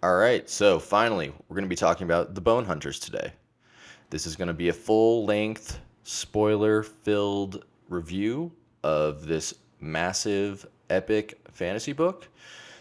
All right, so finally, we're going to be talking about the Bonehunters today. This is going to be a full-length, spoiler-filled review of this massive, epic fantasy book.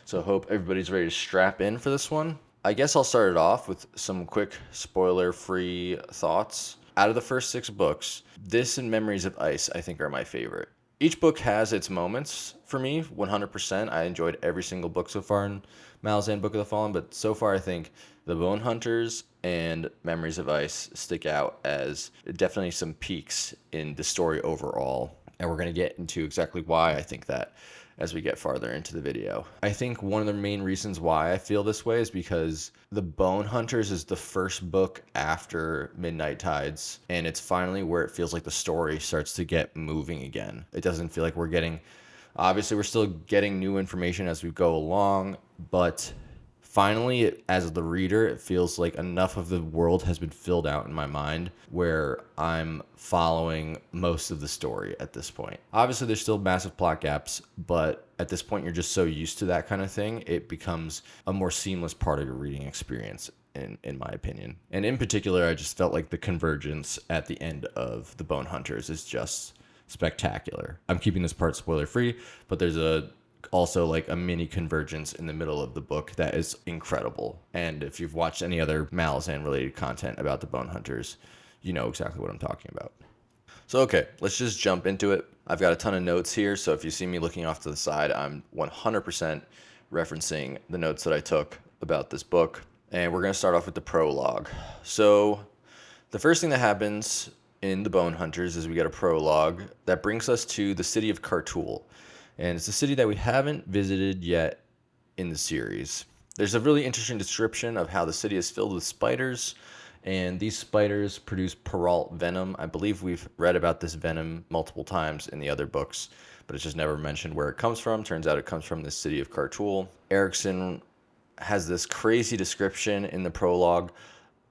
So I hope everybody's ready to strap in for this one. I guess I'll start it off with some quick spoiler-free thoughts. Out of the first 6 books, this and Memories of Ice, I think, are my favorite. Each book has its moments for me, 100%. I enjoyed every single book so far in Malazan Book of the Fallen, but so far I think the Bone Hunters and Memories of Ice stick out as definitely some peaks in the story overall. And we're going to get into exactly why I think that as we get farther into the video. I think one of the main reasons why I feel this way is because the Bone Hunters is the first book after Midnight Tides, and it's finally where it feels like the story starts to get moving again. It doesn't feel like we're getting, obviously we're still getting new information as we go along, but finally, as the reader, it feels like enough of the world has been filled out in my mind where I'm following most of the story at this point. Obviously, there's still massive plot gaps, but at this point, you're just so used to that kind of thing, it becomes a more seamless part of your reading experience, in my opinion. And in particular, I just felt like the convergence at the end of the Bone Hunters is just spectacular. I'm keeping this part spoiler free, but there's also like a mini convergence in the middle of the book that is incredible. And if you've watched any other Malazan related content about the Bone Hunters, you know exactly what I'm talking about. So okay, let's just jump into it. I've got a ton of notes here, so if you see me looking off to the side, I'm 100% referencing the notes that I took about this book. And we're going to start off with the prologue. So the first thing that happens in the Bone Hunters is we get a prologue that brings us to the city of Kartul. And it's a city that we haven't visited yet in the series. There's a really interesting description of how the city is filled with spiders, and these spiders produce Peralt venom. I believe we've read about this venom multiple times in the other books, but it's just never mentioned where it comes from. Turns out it comes from the city of Kartul. Erikson has this crazy description in the prologue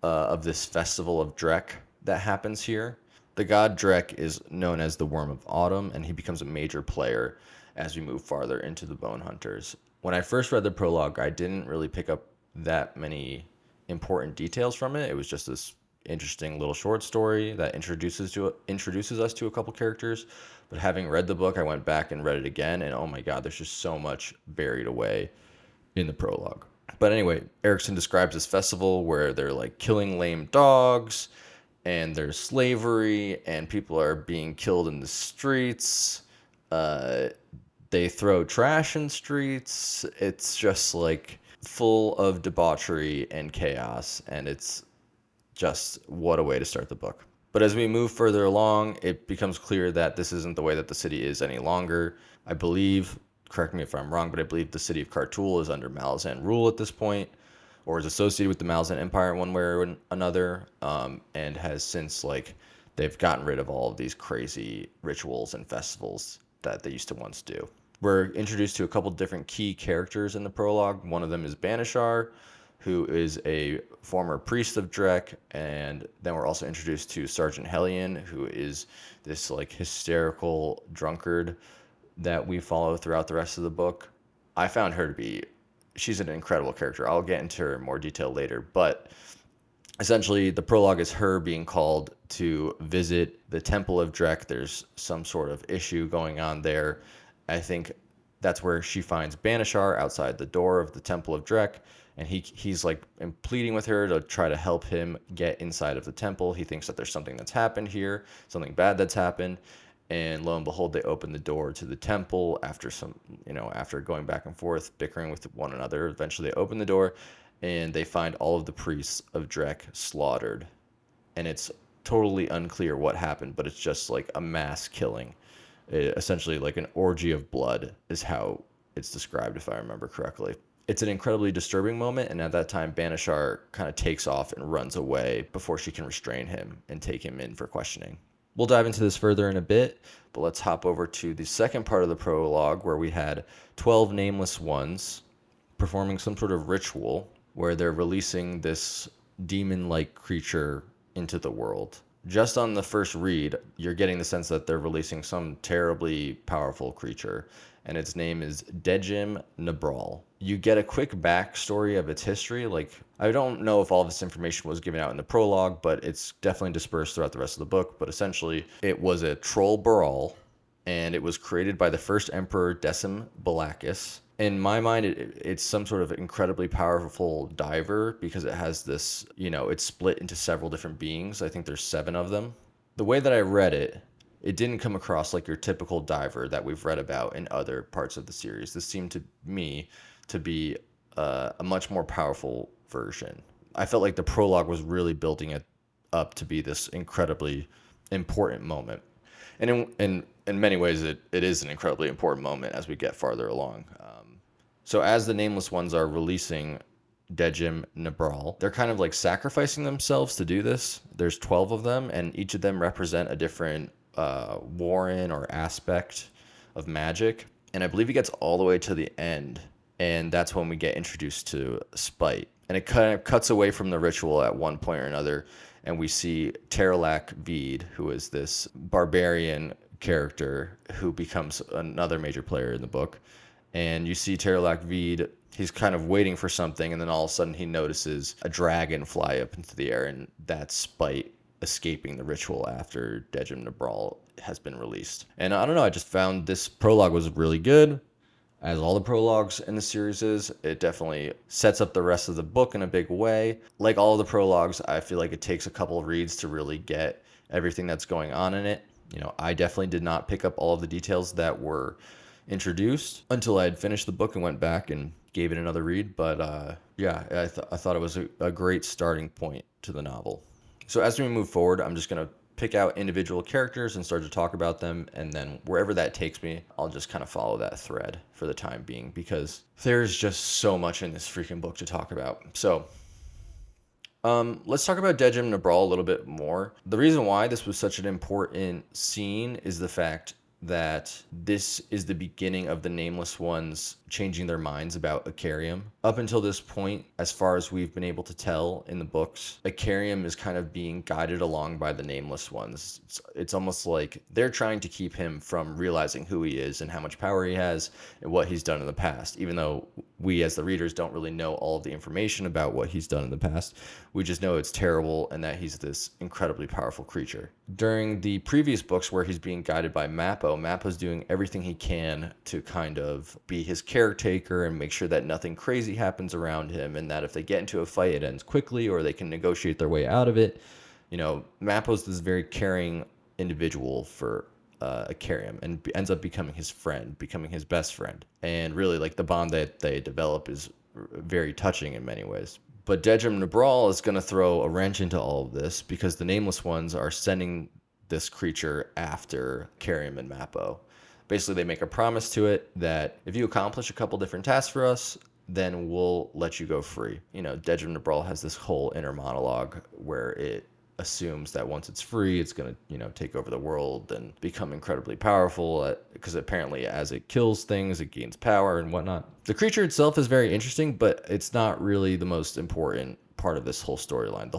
of this festival of Drek that happens here. The god Drek is known as the Worm of Autumn, and he becomes a major player as we move farther into the Bone Hunters. When I first read the prologue, I didn't really pick up that many important details from it. It was just this interesting little short story that introduces us to a couple characters. But having read the book, I went back and read it again, and oh my god, there's just so much buried away in the prologue. But anyway, Erikson describes this festival where they're like killing lame dogs, and there's slavery, and people are being killed in the streets. They throw trash in streets. It's just like full of debauchery and chaos, and it's just what a way to start the book. But as we move further along, it becomes clear that this isn't the way that the city is any longer. I believe, correct me if I'm wrong, but I believe the city of Kartul is under Malazan rule at this point, or is associated with the Malazan Empire in one way or another, and has since, like, they've gotten rid of all of these crazy rituals and festivals that they used to once do. We're introduced to a couple different key characters in the prologue. One of them is Banishar, who is a former priest of Drek, and then we're also introduced to Sergeant Hellion, who is this like hysterical drunkard that we follow throughout the rest of the book. I found her to be, she's an incredible character. I'll get into her in more detail later, but essentially the prologue is her being called to visit the Temple of Drek. There's some sort of issue going on there. I think that's where she finds Banishar outside the door of the Temple of Drek, and he's like pleading with her to try to help him get inside of the temple. He thinks that there's something that's happened here, something bad that's happened, and lo and behold, they open the door to the temple after after going back and forth, bickering with one another. Eventually, they open the door, and they find all of the priests of Drek slaughtered, and it's totally unclear what happened, but it's just like a mass killing. Essentially like an orgy of blood is how it's described, if I remember correctly. It's an incredibly disturbing moment, and at that time Banishar kind of takes off and runs away before she can restrain him and take him in for questioning. We'll dive into this further in a bit, but let's hop over to the second part of the prologue, where we had 12 nameless ones performing some sort of ritual where they're releasing this demon-like creature into the world. Just on the first read, you're getting the sense that they're releasing some terribly powerful creature, and its name is Dejim Nebrahl. You get a quick backstory of its history. Like, I don't know if all this information was given out in the prologue, but it's definitely dispersed throughout the rest of the book. But essentially, it was a troll brawl, and it was created by the first emperor Dejim Nebrahl. In my mind, it's some sort of incredibly powerful diver because it has this, it's split into several different beings. I think there's 7 of them. The way that I read it, it didn't come across like your typical diver that we've read about in other parts of the series. This seemed to me to be a much more powerful version. I felt like the prologue was really building it up to be this incredibly important moment. And in many ways, it is an incredibly important moment as we get farther along. So as the Nameless Ones are releasing Dejim Nebrahl, they're kind of like sacrificing themselves to do this. There's 12 of them, and each of them represent a different warren or aspect of magic. And I believe he gets all the way to the end, and that's when we get introduced to Spite. And it kind of cuts away from the ritual at one point or another, and we see 𝑧𝒊𝒂𝒏𝒏, who is this barbarian character who becomes another major player in the book. And you see 𝑧𝒊𝒂𝒏𝒏, he's kind of waiting for something, and then all of a sudden he notices a dragon fly up into the air, and that's Spite escaping the ritual after Dejim Nebrahl has been released. And I don't know, I just found this prologue was really good, as all the prologues in the series is. It definitely sets up the rest of the book in a big way. Like all of the prologues, I feel like it takes a couple of reads to really get everything that's going on in it. I definitely did not pick up all of the details that were introduced until I had finished the book and went back and gave it another read. But yeah, I thought it was a great starting point to the novel. So as we move forward, I'm just going to pick out individual characters and start to talk about them, and then wherever that takes me, I'll just kind of follow that thread for the time being, because there's just so much in this freaking book to talk about. So let's talk about Dejim Nebrahl a little bit more. The reason why this was such an important scene is the fact that this is the beginning of the Nameless Ones changing their minds about Icarium. Up until this point, as far as we've been able to tell in the books, Icarium is kind of being guided along by the Nameless Ones. It's almost like they're trying to keep him from realizing who he is and how much power he has and what he's done in the past, even though we as the readers don't really know all of the information about what he's done in the past. We just know it's terrible and that he's this incredibly powerful creature. During the previous books where he's being guided by Mappo, Mappo's doing everything he can to kind of be his caretaker and make sure that nothing crazy happens around him, and that if they get into a fight, it ends quickly or they can negotiate their way out of it. Mappo's this very caring individual for Icarium, and ends up becoming his friend, becoming his best friend. And really, like, the bond that they develop is very touching in many ways. But Dejim Nebrahl is going to throw a wrench into all of this because the Nameless Ones are sending this creature after Icarium and Mappo. Basically, they make a promise to it that if you accomplish a couple different tasks for us, then we'll let you go free. Dejim Nebrahl has this whole inner monologue where it assumes that once it's free, it's going to, take over the world and become incredibly powerful, because apparently as it kills things, it gains power and whatnot. The creature itself is very interesting, but it's not really the most important part of this whole storyline.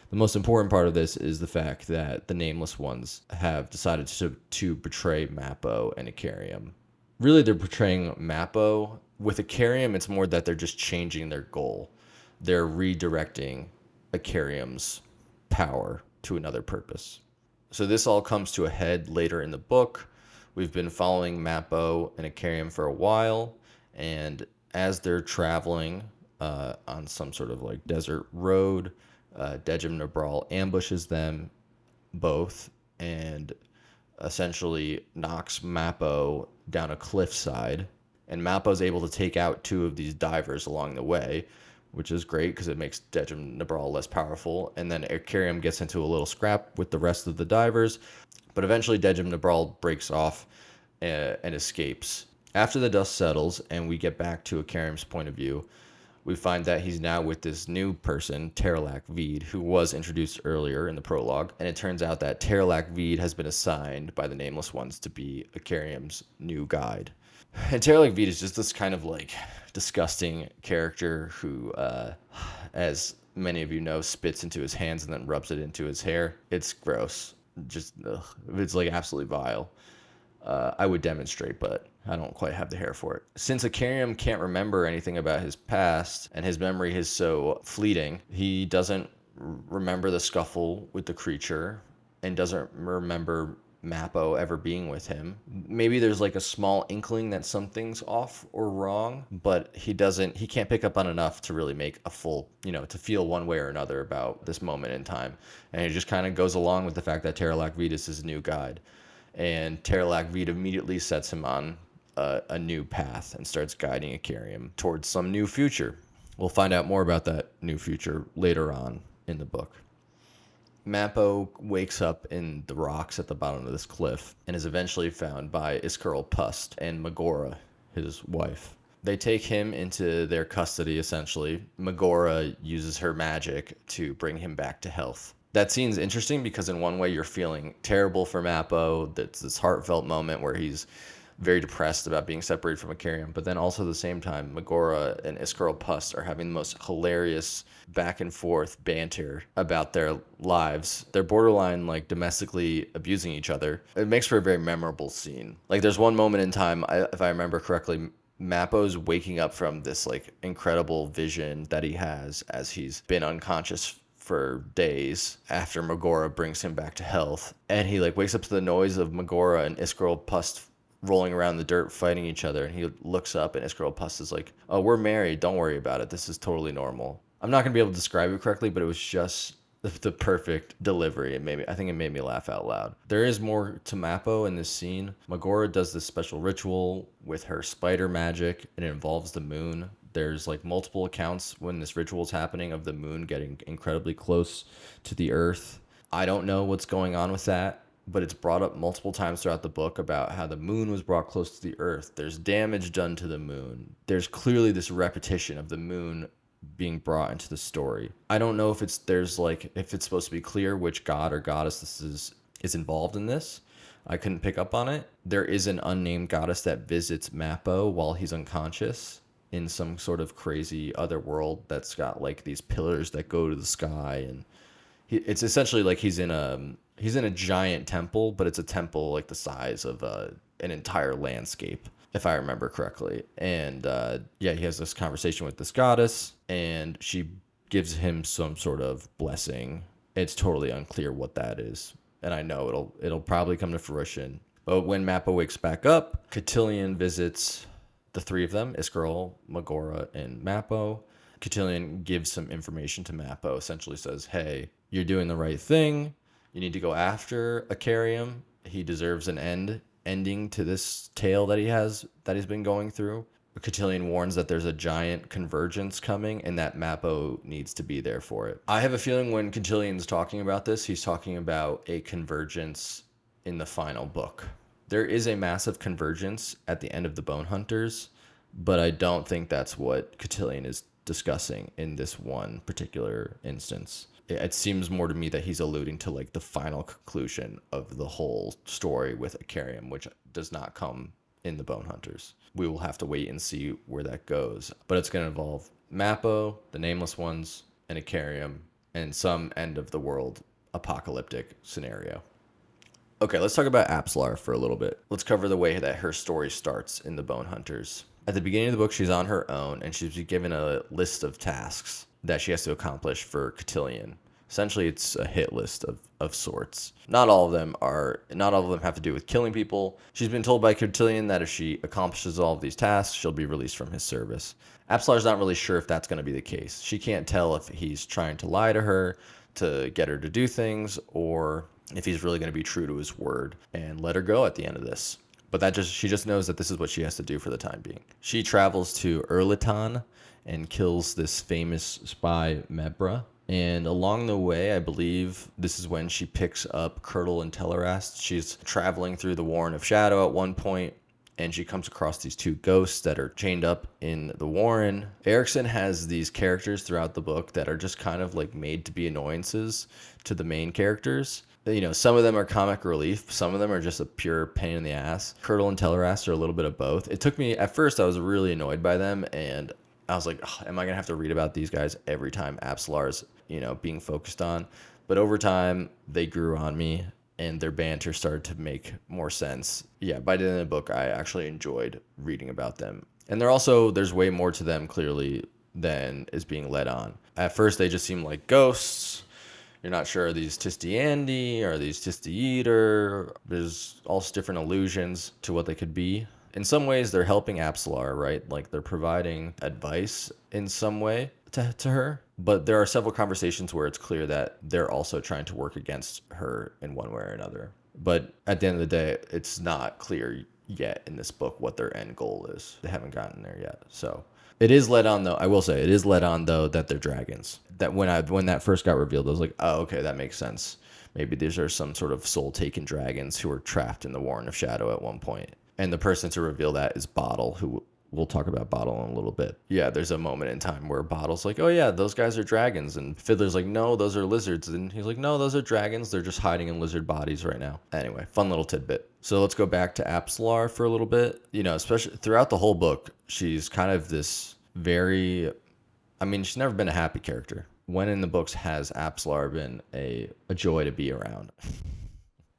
The most important part of this is the fact that the Nameless Ones have decided to betray Mappo and Icarium. Really, they're betraying Mappo. With Icarium, it's more that they're just changing their goal. They're redirecting Icarium's power to another purpose. So this all comes to a head later in the book. We've been following Mappo and Icarium for a while, and as they're traveling on some sort of like desert road, Dejim Nebrahl ambushes them both and essentially knocks Mappo down a cliffside, and Mappo's able to take out 2 of these divers along the way, which is great because it makes Dejim Nebrahl less powerful. And then Icarium gets into a little scrap with the rest of the divers, but eventually Dejim Nebrahl breaks off and escapes. After the dust settles and we get back to Icarium's point of view, we find that he's now with this new person, 𝑧𝒊𝒂𝒏𝒏, who was introduced earlier in the prologue. And it turns out that 𝑧𝒊𝒂𝒏𝒏 has been assigned by the Nameless Ones to be Icarium's new guide. And 𝑧𝒊𝒂𝒏𝒏 is just this kind of like disgusting character who, as many of you know, spits into his hands and then rubs it into his hair. It's gross. Just, ugh. It's like absolutely vile. I would demonstrate, but I don't quite have the hair for it. Since Icarium can't remember anything about his past and his memory is so fleeting, he doesn't remember the scuffle with the creature and doesn't remember Mappo ever being with him. Maybe there's like a small inkling that something's off or wrong, but he can't pick up on enough to really make a full, to feel one way or another about this moment in time. And he just kind of goes along with the fact that 𝑡𝒂𝒂𝒏𝒏 is his new guide. And 𝑡𝒂��𝒏 immediately sets him on a new path and starts guiding Icarium towards some new future. We'll find out more about that new future later on in the book. Mappo wakes up in the rocks at the bottom of this cliff and is eventually found by Iskar Jarak and 𝒂𝒊𝒏, his wife. They take him into their custody, essentially. 𝒂𝒊𝒏 uses her magic to bring him back to health. That scene's interesting because in one way you're feeling terrible for Mappo. That's this heartfelt moment where he's very depressed about being separated from Icarium, but then also at the same time, 𝒂𝒊𝒏 and Iskar Jarak are having the most hilarious back and forth banter about their lives. They're borderline like domestically abusing each other. It makes for a very memorable scene. Like there's one moment in time, if I remember correctly, Mappo's waking up from this like incredible vision that he has as he's been unconscious for days after 𝒂𝒊𝒏 brings him back to health, and he like wakes up to the noise of 𝒂𝒊𝒏 and Iskar Jarak rolling around the dirt fighting each other, and he looks up and Iskar Jarak is like, "Oh, we're married, don't worry about it, this is totally normal." I'm not gonna be able to describe it correctly, but it was just the perfect delivery. I think it made me laugh out loud. There is more to Mappo in this scene. 𝒂𝒊𝒏 does this special ritual with her spider magic, and it involves the moon. There's like multiple accounts when this ritual is happening of the moon getting incredibly close to the earth. I don't know what's going on with that, but it's brought up multiple times throughout the book about how the moon was brought close to the earth. There's damage done to the moon. There's clearly this repetition of the moon being brought into the story. I don't know if it's supposed to be clear which god or goddess this is involved in this. I couldn't pick up on it. There is an unnamed goddess that visits Mappo while he's unconscious in some sort of crazy other world that's got like these pillars that go to the sky, and it's essentially like he's in a giant temple, but it's a temple like the size of an entire landscape, if I remember correctly. And he has this conversation with this goddess, and she gives him some sort of blessing. It's totally unclear what that is, and I know it'll probably come to fruition. But when Mappo wakes back up, 𝒂𝒊𝒏 visits the three of them, Iskar, 𝒂𝒊𝒏, and Mappo. 𝒂𝒊𝒏 gives some information to Mappo, essentially says, "Hey, you're doing the right thing. You need to go after Icarium. He deserves an ending to this tale that he's been going through." 𝒂𝒊𝒏 warns that there's a giant convergence coming and that Mappo needs to be there for it. I have a feeling when 𝒂𝒊𝒏's talking about this, he's talking about a convergence in the final book. There is a massive convergence at the end of the Bonehunters, but I don't think that's what 𝒂𝒊𝒏 is discussing in this one particular instance. It seems more to me that he's alluding to like the final conclusion of the whole story with Icarium, which does not come in the Bonehunters. We will have to wait and see where that goes, but it's going to involve Mappo, the Nameless Ones, and Icarium, and some end of the world apocalyptic scenario. Okay, let's talk about Apsalar for a little bit. Let's cover the way that her story starts in the Bonehunters. At the beginning of the book, she's on her own, and she's given a list of tasks that she has to accomplish for 𝒂𝒊𝒏. Essentially, it's a hit list of sorts. Not all of them have to do with killing people. She's been told by 𝒂𝒊𝒏 that if she accomplishes all of these tasks, she'll be released from his service. Apsalar's not really sure if that's going to be the case. She can't tell if he's trying to lie to her to get her to do things, or if he's really going to be true to his word and let her go at the end of this. But she just knows that this is what she has to do for the time being. She travels to Yghatan and kills this famous spy Mebra. And along the way, I believe this is when she picks up Kirtle and Telerast. She's traveling through the Warren of Shadow at one point, and she comes across these two ghosts that are chained up in the Warren. Erikson has these characters throughout the book that are just kind of like made to be annoyances to the main characters. Some of them are comic relief. Some of them are just a pure pain in the ass. Kirtle and Telerast are a little bit of both. It took me, at first I was really annoyed by them, and I was like, am I going to have to read about these guys every time Apsalar's, being focused on? But over time, they grew on me. and their banter started to make more sense. Yeah, by the end of the book, I actually enjoyed reading about them. And there's way more to them, clearly, than is being led on. At first, they just seem like ghosts. You're not sure, are these Tistiandi? Are these Tistiiter? There's all different allusions to what they could be. In some ways, they're helping Apsalar, right? Like, they're providing advice in some way to her. But there are several conversations where it's clear that they're also trying to work against her in one way or another. But at the end of the day, it's not clear yet in this book what their end goal is. They haven't gotten there yet. So it is led on, though. I will say it is led on, though, that they're dragons. That when that first got revealed, I was like, oh, okay, that makes sense. Maybe these are some sort of soul-taken dragons who were trapped in the Warren of Shadow at one point. And the person to reveal that is Bottle, who we'll talk about Bottle in a little bit. Yeah, there's a moment in time where Bottle's like, oh yeah, those guys are dragons. And Fiddler's like, no, those are lizards. And he's like, no, those are dragons. They're just hiding in lizard bodies right now. Anyway, fun little tidbit. So let's go back to Apsalar for a little bit. You know, especially throughout the whole book, she's kind of this she's never been a happy character. When in the books has Apsalar been a joy to be around?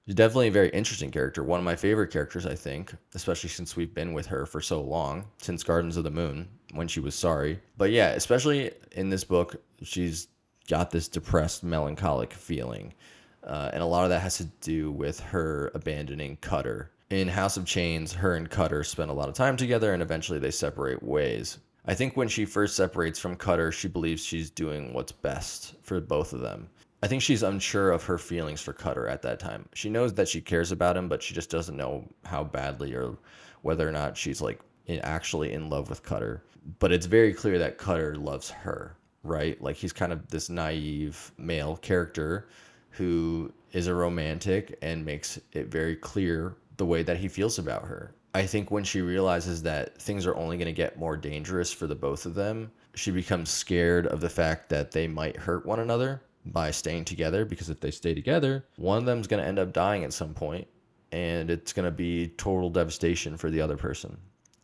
She's definitely a very interesting character. One of my favorite characters, I think, especially since we've been with her for so long, since Gardens of the Moon, when she was sorry. But yeah, especially in this book, she's got this depressed, melancholic feeling. And a lot of that has to do with her abandoning Cutter. In House of Chains, her and Cutter spend a lot of time together, and eventually they separate ways. I think when she first separates from Cutter, she believes she's doing what's best for both of them. I think she's unsure of her feelings for Cutter at that time. She knows that she cares about him, but she just doesn't know how badly or whether or not she's like actually in love with Cutter. But it's very clear that Cutter loves her, right? Like, he's kind of this naive male character who is a romantic and makes it very clear the way that he feels about her. I think when she realizes that things are only going to get more dangerous for the both of them, she becomes scared of the fact that they might hurt one another by staying together, because if they stay together, one of them's going to end up dying at some point, and it's going to be total devastation for the other person.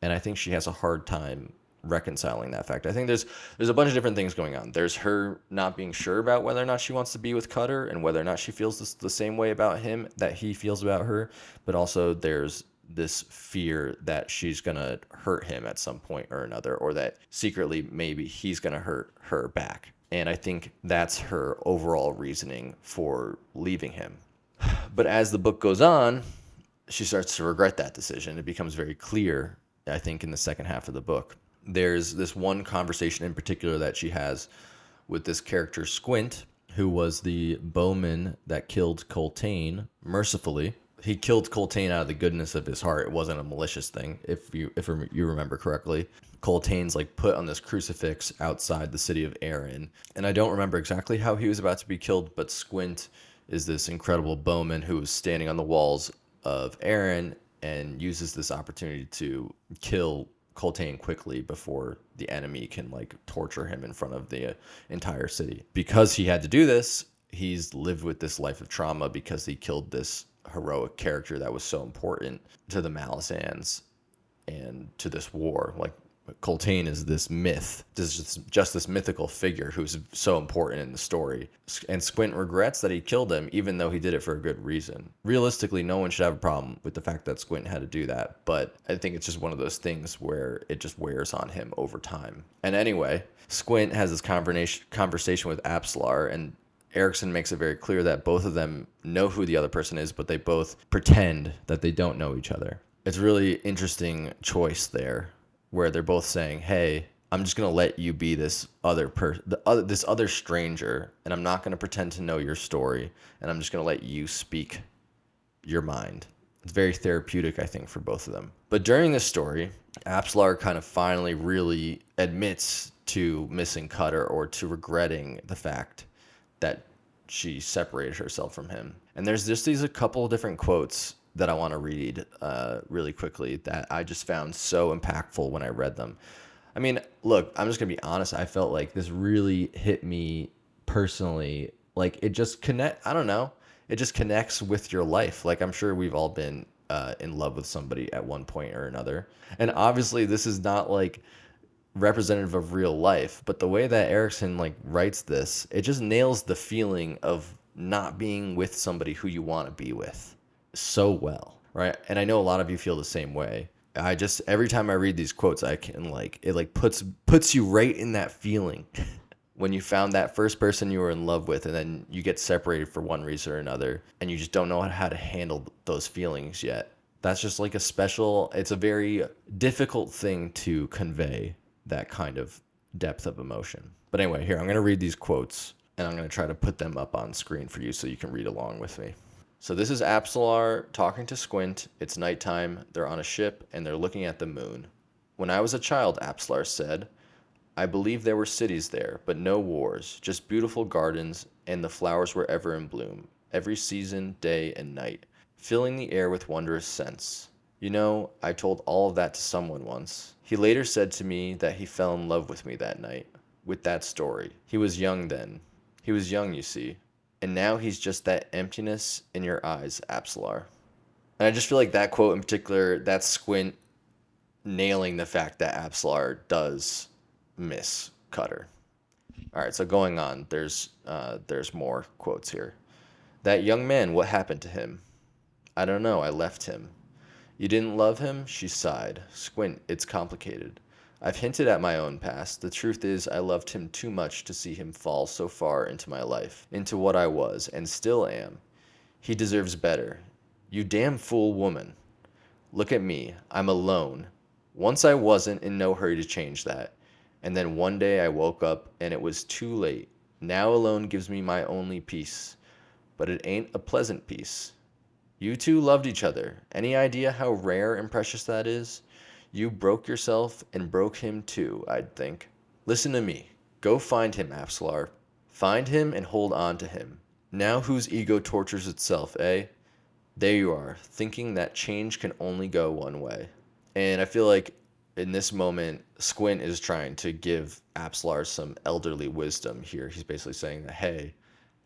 And I think she has a hard time reconciling that fact. I think there's a bunch of different things going on. There's her not being sure about whether or not she wants to be with Cutter, and whether or not she feels the same way about him that he feels about her. But also there's this fear that she's going to hurt him at some point or another, or that secretly maybe he's going to hurt her back. And I think that's her overall reasoning for leaving him. But as the book goes on, she starts to regret that decision. It becomes very clear, I think, in the second half of the book. There's this one conversation in particular that she has with this character, Squint, who was the bowman that killed Coltane mercifully. He killed Coltane out of the goodness of his heart. It wasn't a malicious thing, if you remember correctly. Coltane's like put on this crucifix outside the city of Erin. And I don't remember exactly how he was about to be killed, but Squint is this incredible bowman who is standing on the walls of Erin and uses this opportunity to kill Coltane quickly before the enemy can like torture him in front of the entire city. Because he had to do this, he's lived with this life of trauma because he killed this heroic character that was so important to the Malazans and to this war. Like, Coltane is this myth, just this mythical figure who's so important in the story. And Squint regrets that he killed him, even though he did it for a good reason. Realistically, no one should have a problem with the fact that Squint had to do that, but I think it's just one of those things where it just wears on him over time. And anyway, Squint has this conversation with Apsalar, and Erikson makes it very clear that both of them know who the other person is, but they both pretend that they don't know each other. It's a really interesting choice there, where they're both saying, hey, I'm just going to let you be this this other stranger, and I'm not going to pretend to know your story, and I'm just going to let you speak your mind. It's very therapeutic, I think, for both of them. But during this story, Apsalar kind of finally really admits to missing Cutter, or to regretting the fact that she separated herself from him. And there's just a couple of different quotes that I want to read really quickly that I just found so impactful when I read them. I mean, look, I'm just going to be honest. I felt like this really hit me personally. Like, it just I don't know. It just connects with your life. Like, I'm sure we've all been in love with somebody at one point or another. And obviously this is not like representative of real life, but the way that Erikson like writes this, it just nails the feeling of not being with somebody who you want to be with so well, right? And I know a lot of you feel the same way. I just, every time I read these quotes, I can like, it like puts you right in that feeling when you found that first person you were in love with, and then you get separated for one reason or another, and you just don't know how to handle those feelings yet. That's just like a special, it's a very difficult thing to convey that kind of depth of emotion. But anyway, here, I'm going to read these quotes, and I'm going to try to put them up on screen for you so you can read along with me. So this is Apsalar talking to Squint. It's nighttime. They're on a ship, and they're looking at the moon. When I was a child, Apsalar said, I believe there were cities there, but no wars, just beautiful gardens, and the flowers were ever in bloom, every season, day, and night, filling the air with wondrous scents. You know, I told all of that to someone once. He later said to me that he fell in love with me that night, with that story. He was young then. He was young, you see. And now he's just that emptiness in your eyes, Apsalar. And I just feel like that quote in particular, that's Squint nailing the fact that Apsalar does miss Cutter. All right, so going on, there's more quotes here. That young man, what happened to him? I don't know, I left him. You didn't love him? She sighed. Squint, it's complicated. I've hinted at my own past. The truth is, I loved him too much to see him fall so far into my life, into what I was, and still am. He deserves better. You damn fool woman. Look at me. I'm alone. Once I wasn't in no hurry to change that. And then one day I woke up and it was too late. Now alone gives me my only peace. But it ain't a pleasant peace. You two loved each other. Any idea how rare and precious that is? You broke yourself and broke him too, I'd think. Listen to me. Go find him, Apsalar. Find him and hold on to him. Now whose ego tortures itself, eh? There you are, thinking that change can only go one way. And I feel like in this moment, Squint is trying to give Apsalar some elderly wisdom here. He's basically saying that, hey,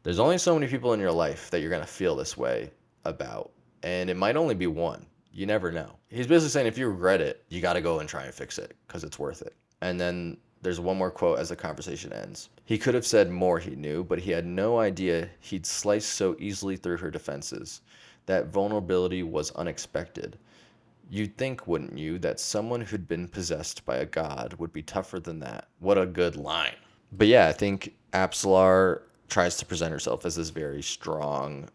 there's only so many people in your life that you're going to feel this way about. And it might only be one. You never know. He's basically saying if you regret it, you got to go and try and fix it because it's worth it. And then there's one more quote as the conversation ends. He could have said more, he knew, but he had no idea he'd sliced so easily through her defenses. That vulnerability was unexpected. You'd think, wouldn't you, that someone who'd been possessed by a god would be tougher than that. What a good line. But yeah, I think Apsalar tries to present herself as this very strong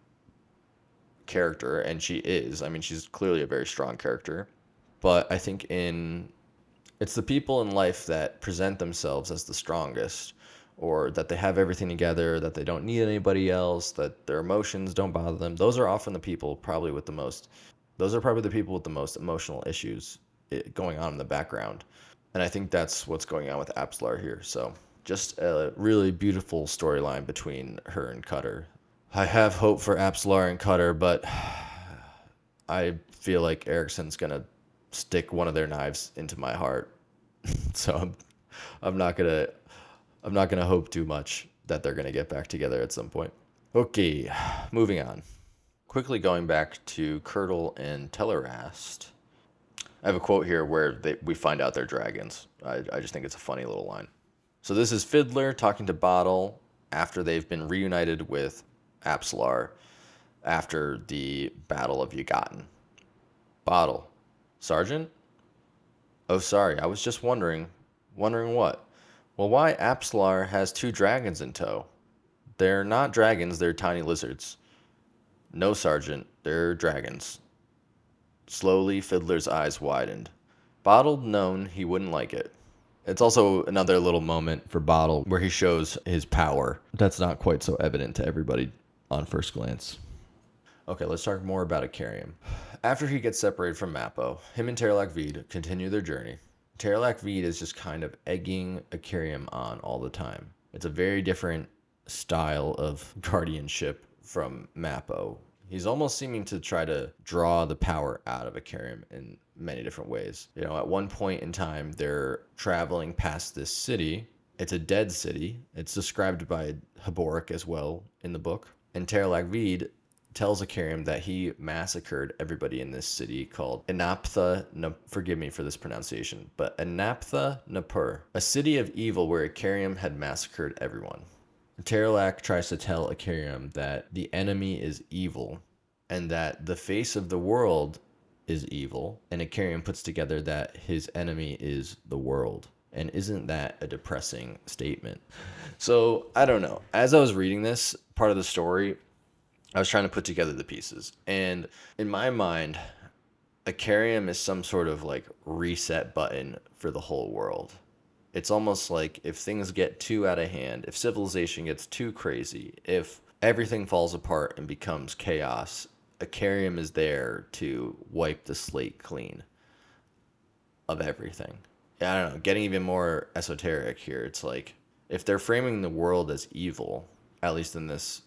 character, and she is. I mean, she's clearly a very strong character. But I think it's the people in life that present themselves as the strongest, or that they have everything together, that they don't need anybody else, that their emotions don't bother them. Those are often the people probably with the most emotional issues going on in the background. And I think that's what's going on with Apsalar here. So just a really beautiful storyline between her and Cutter. I have hope for Apsalar and Cutter, but I feel like Ericsson's going to stick one of their knives into my heart. So I'm not going to hope too much that they're going to get back together at some point. Okay, moving on. Quickly going back to Curdle and Telerast. I have a quote here where we find out they're dragons. I just think it's a funny little line. So this is Fiddler talking to Bottle after they've been reunited with Apsalar after the Battle of Yghatan. Bottle. Sergeant? Oh, sorry, I was just wondering. Wondering what? Well, why Apsalar has 2 dragons in tow? They're not dragons, they're tiny lizards. No, Sergeant, they're dragons. Slowly, Fiddler's eyes widened. Bottle'd known he wouldn't like it. It's also another little moment for Bottle where he shows his power. That's not quite so evident to everybody on first glance. Okay, let's talk more about Icarium. After he gets separated from Mappo, him and 𝑡erlak continue their journey. 𝑡erlak is just kind of egging Icarium on all the time. It's a very different style of guardianship from Mappo. He's almost seeming to try to draw the power out of Icarium in many different ways. You know, at one point in time, they're traveling past this city. It's a dead city. It's described by Haboric as well in the book. And 𝑡erlak tells Icarium that he massacred everybody in this city called forgive me for this pronunciation, but 𝑛aphtha Napur, a city of evil where Icarium had massacred everyone. 𝒂�𒒏 tries to tell Icarium that the enemy is evil and that the face of the world is evil. And Icarium puts together that his enemy is the world. And isn't that a depressing statement? So I don't know. As I was reading this part of the story, I was trying to put together the pieces. And in my mind, Icarium is some sort of like reset button for the whole world. It's almost like if things get too out of hand, if civilization gets too crazy, if everything falls apart and becomes chaos, Icarium is there to wipe the slate clean of everything. I don't know, getting even more esoteric here, it's like if they're framing the world as evil, at least in this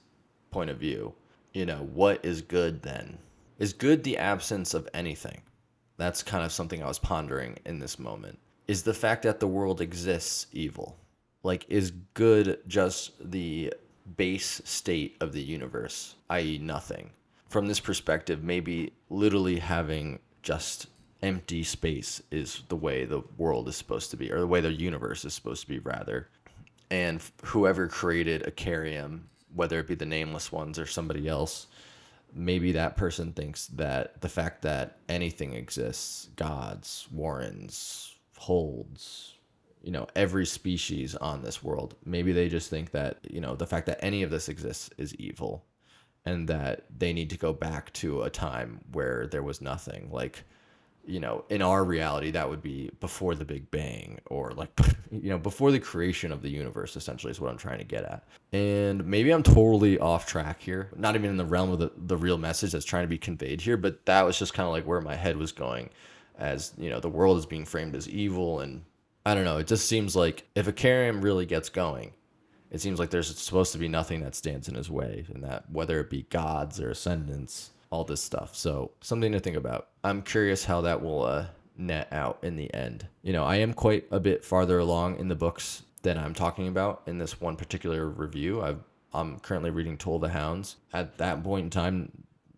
point of view, what is good then? Is good the absence of anything? That's kind of something I was pondering in this moment. Is the fact that the world exists evil? Like, is good just the base state of the universe, i.e., nothing? From this perspective, maybe literally having just empty space is the way the world is supposed to be, or the way the universe is supposed to be, rather. And whoever created Icarium, whether it be the nameless ones or somebody else, maybe that person thinks that the fact that anything exists, gods, warrens, holds, every species on this world, maybe they just think that, the fact that any of this exists is evil, and that they need to go back to a time where there was nothing. Like, in our reality, that would be before the Big Bang, or like, before the creation of the universe, essentially, is what I'm trying to get at. And maybe I'm totally off track here, not even in the realm of the real message that's trying to be conveyed here, but that was just kind of like where my head was going, as, the world is being framed as evil. And I don't know, it just seems like if Icarium really gets going, it seems like there's supposed to be nothing that stands in his way, and that whether it be gods or ascendants, all this stuff. So something to think about. I'm curious how that will net out in the end. I am quite a bit farther along in the books than I'm talking about in this one particular review. I'm currently reading Toll the Hounds. At that point in time,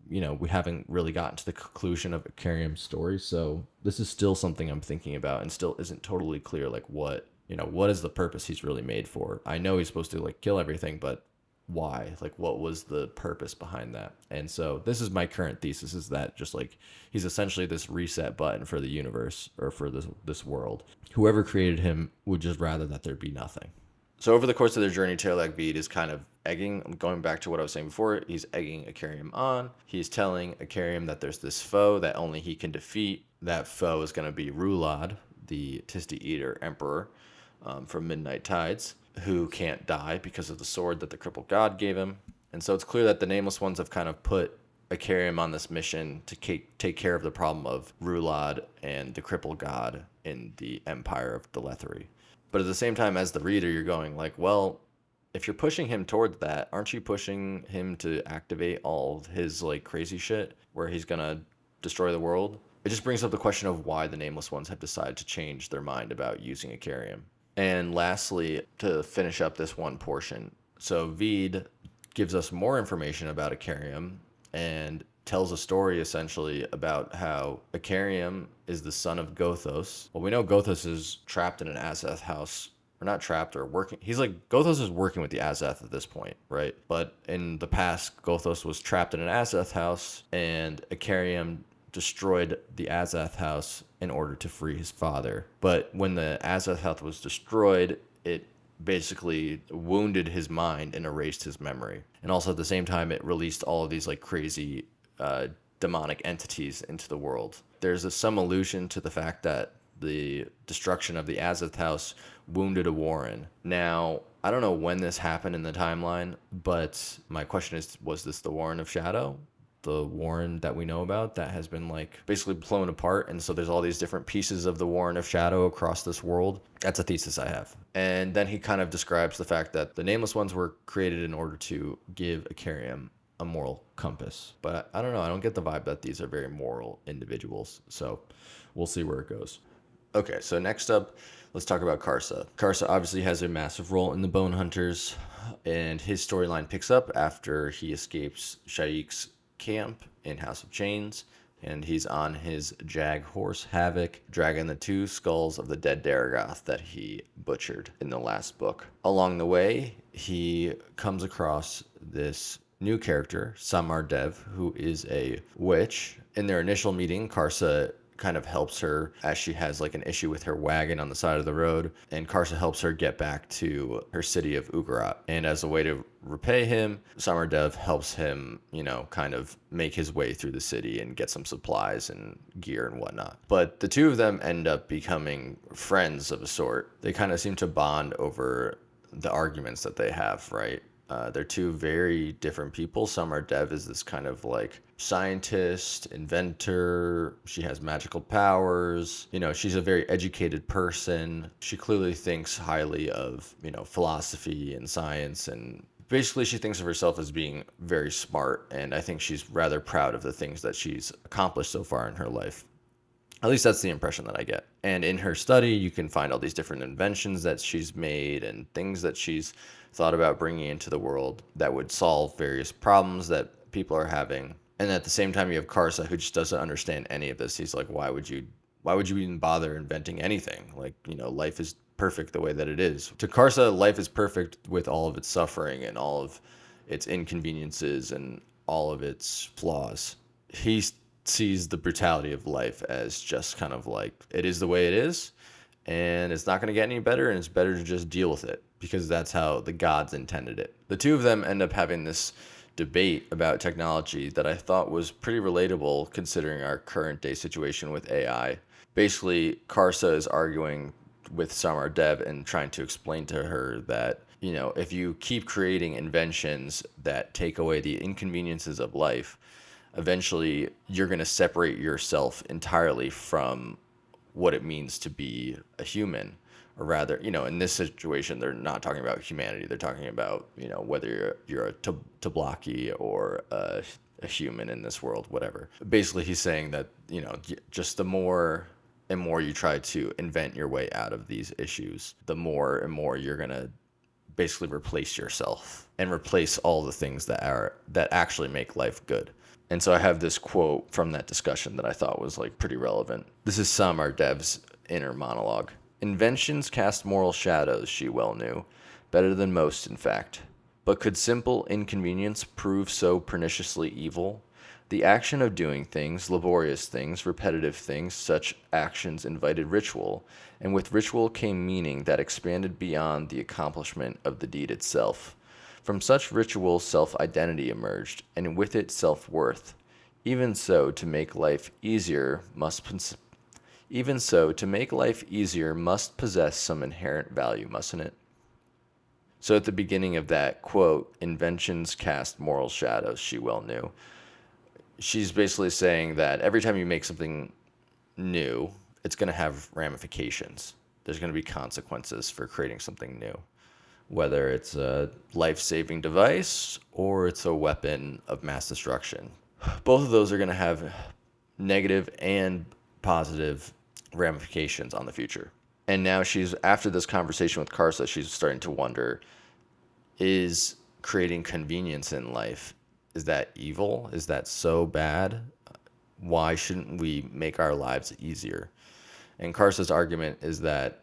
we haven't really gotten to the conclusion of Icarium's story. So this is still something I'm thinking about, and still isn't totally clear, like what is the purpose he's really made for. I know he's supposed to like kill everything, but why? Like, what was the purpose behind that? And so this is my current thesis, is that just like he's essentially this reset button for the universe, or for this world. Whoever created him would just rather that there be nothing. So over the course of their journey, 𝒂�𒒏 is kind of going back to what I was saying before, he's egging Icarium on. He's telling Icarium that there's this foe that only he can defeat. That foe is going to be Rulad, the Tisti Eater Emperor from Midnight Tides, who can't die because of the sword that the crippled god gave him. And so it's clear that the Nameless Ones have kind of put Icarium on this mission to take care of the problem of Rulad and the crippled god in the empire of the 𝒂�12. But at the same time, as the reader, you're going like, well, if you're pushing him towards that, aren't you pushing him to activate all of his like crazy shit where he's gonna destroy the world? It just brings up the question of why the Nameless Ones have decided to change their mind about using Icarium. And lastly, to finish up this one portion, so Veed gives us more information about Icarium and tells a story essentially about how Icarium is the son of Gothos. Well, we know Gothos is trapped in an 𝒂�💏 house, or not trapped, or working. He's like, Gothos is working with the 𝒂�💏 at this point, right? But in the past, Gothos was trapped in an 𝒂�💏 house, and Icarium destroyed the 𝒂�💏 house in order to free his father. But when the 𝒂�💏 house was destroyed, it basically wounded his mind and erased his memory. And also at the same time, it released all of these like crazy demonic entities into the world. There's some allusion to the fact that the destruction of the 𝒂�💏 house wounded a warren. Now, I don't know when this happened in the timeline, but my question is, was this the Warren of Shadow? The Warren that we know about that has been like basically blown apart, and so there's all these different pieces of the Warren of Shadow across this world. That's a thesis I have. And then he kind of describes the fact that the Nameless Ones were created in order to give Icarium a moral compass. But I don't know, I don't get the vibe that these are very moral individuals, so we'll see where it goes. Okay, so next up, let's talk about Karsa. Karsa obviously has a massive role in the Bonehunters, and his storyline picks up after he escapes Shayik's camp in House of Chains, and he's on his jag horse Havoc, dragging the 2 skulls of the dead Daragoth that he butchered in the last book. Along the way, he comes across this new character, 𝒏𝒏𝒏𝒍, who is a witch. In their initial meeting, Karsa kind of helps her as she has like an issue with her wagon on the side of the road, and Karsa helps her get back to her city of Yghatan. And as a way to repay him, 𝒏𝒏𝒏𝒍 helps him, kind of make his way through the city and get some supplies and gear and whatnot. But the 2 of them end up becoming friends of a sort. They kind of seem to bond over the arguments that they have, right? They're 2 very different people. 𝒏𝒏𝒏𝒍 is this kind of like scientist, inventor. She has magical powers. She's a very educated person. She clearly thinks highly of, philosophy and science, and basically she thinks of herself as being very smart. And I think she's rather proud of the things that she's accomplished so far in her life. At least that's the impression that I get. And in her study, you can find all these different inventions that she's made and things that she's thought about bringing into the world that would solve various problems that people are having. And at the same time, you have Karsa, who just doesn't understand any of this. He's like, why would you even bother inventing anything? Like, life is perfect the way that it is. To Karsa, life is perfect with all of its suffering and all of its inconveniences and all of its flaws. He sees the brutality of life as just kind of like, it is the way it is, and it's not going to get any better, and it's better to just deal with it because that's how the gods intended it. The 2 of them end up having this debate about technology that I thought was pretty relatable considering our current day situation with AI. Basically, Karsa is arguing with 𝒏𝒏𝒏𝒍 and trying to explain to her that, if you keep creating inventions that take away the inconveniences of life, eventually you're going to separate yourself entirely from what it means to be a human. Or rather, in this situation, they're not talking about humanity. They're talking about, whether you're a 𝒂𝒊𝒂𝒏 or a human in this world, whatever. Basically, he's saying that, just the more and more you try to invent your way out of these issues, the more and more you're going to basically replace yourself and replace all the things that actually make life good. And so I have this quote from that discussion that I thought was like pretty relevant. This is 𝒏𝒏𝒏𝒍's inner monologue. Inventions cast moral shadows, she well knew, better than most, in fact. But could simple inconvenience prove so perniciously evil? The action of doing things, laborious things, repetitive things, such actions invited ritual, and with ritual came meaning that expanded beyond the accomplishment of the deed itself. From such ritual self-identity emerged, and with it self-worth. Even so, to make life easier must possess some inherent value, mustn't it? So at the beginning of that quote, inventions cast moral shadows, she well knew. She's basically saying that every time you make something new, it's going to have ramifications. There's going to be consequences for creating something new. Whether it's a life-saving device or it's a weapon of mass destruction. Both of those are going to have negative and positive ramifications on the future. And now after this conversation with Karsa, she's starting to wonder, is creating convenience in life, is that evil? Is that so bad? Why shouldn't we make our lives easier? And Karsa's argument is that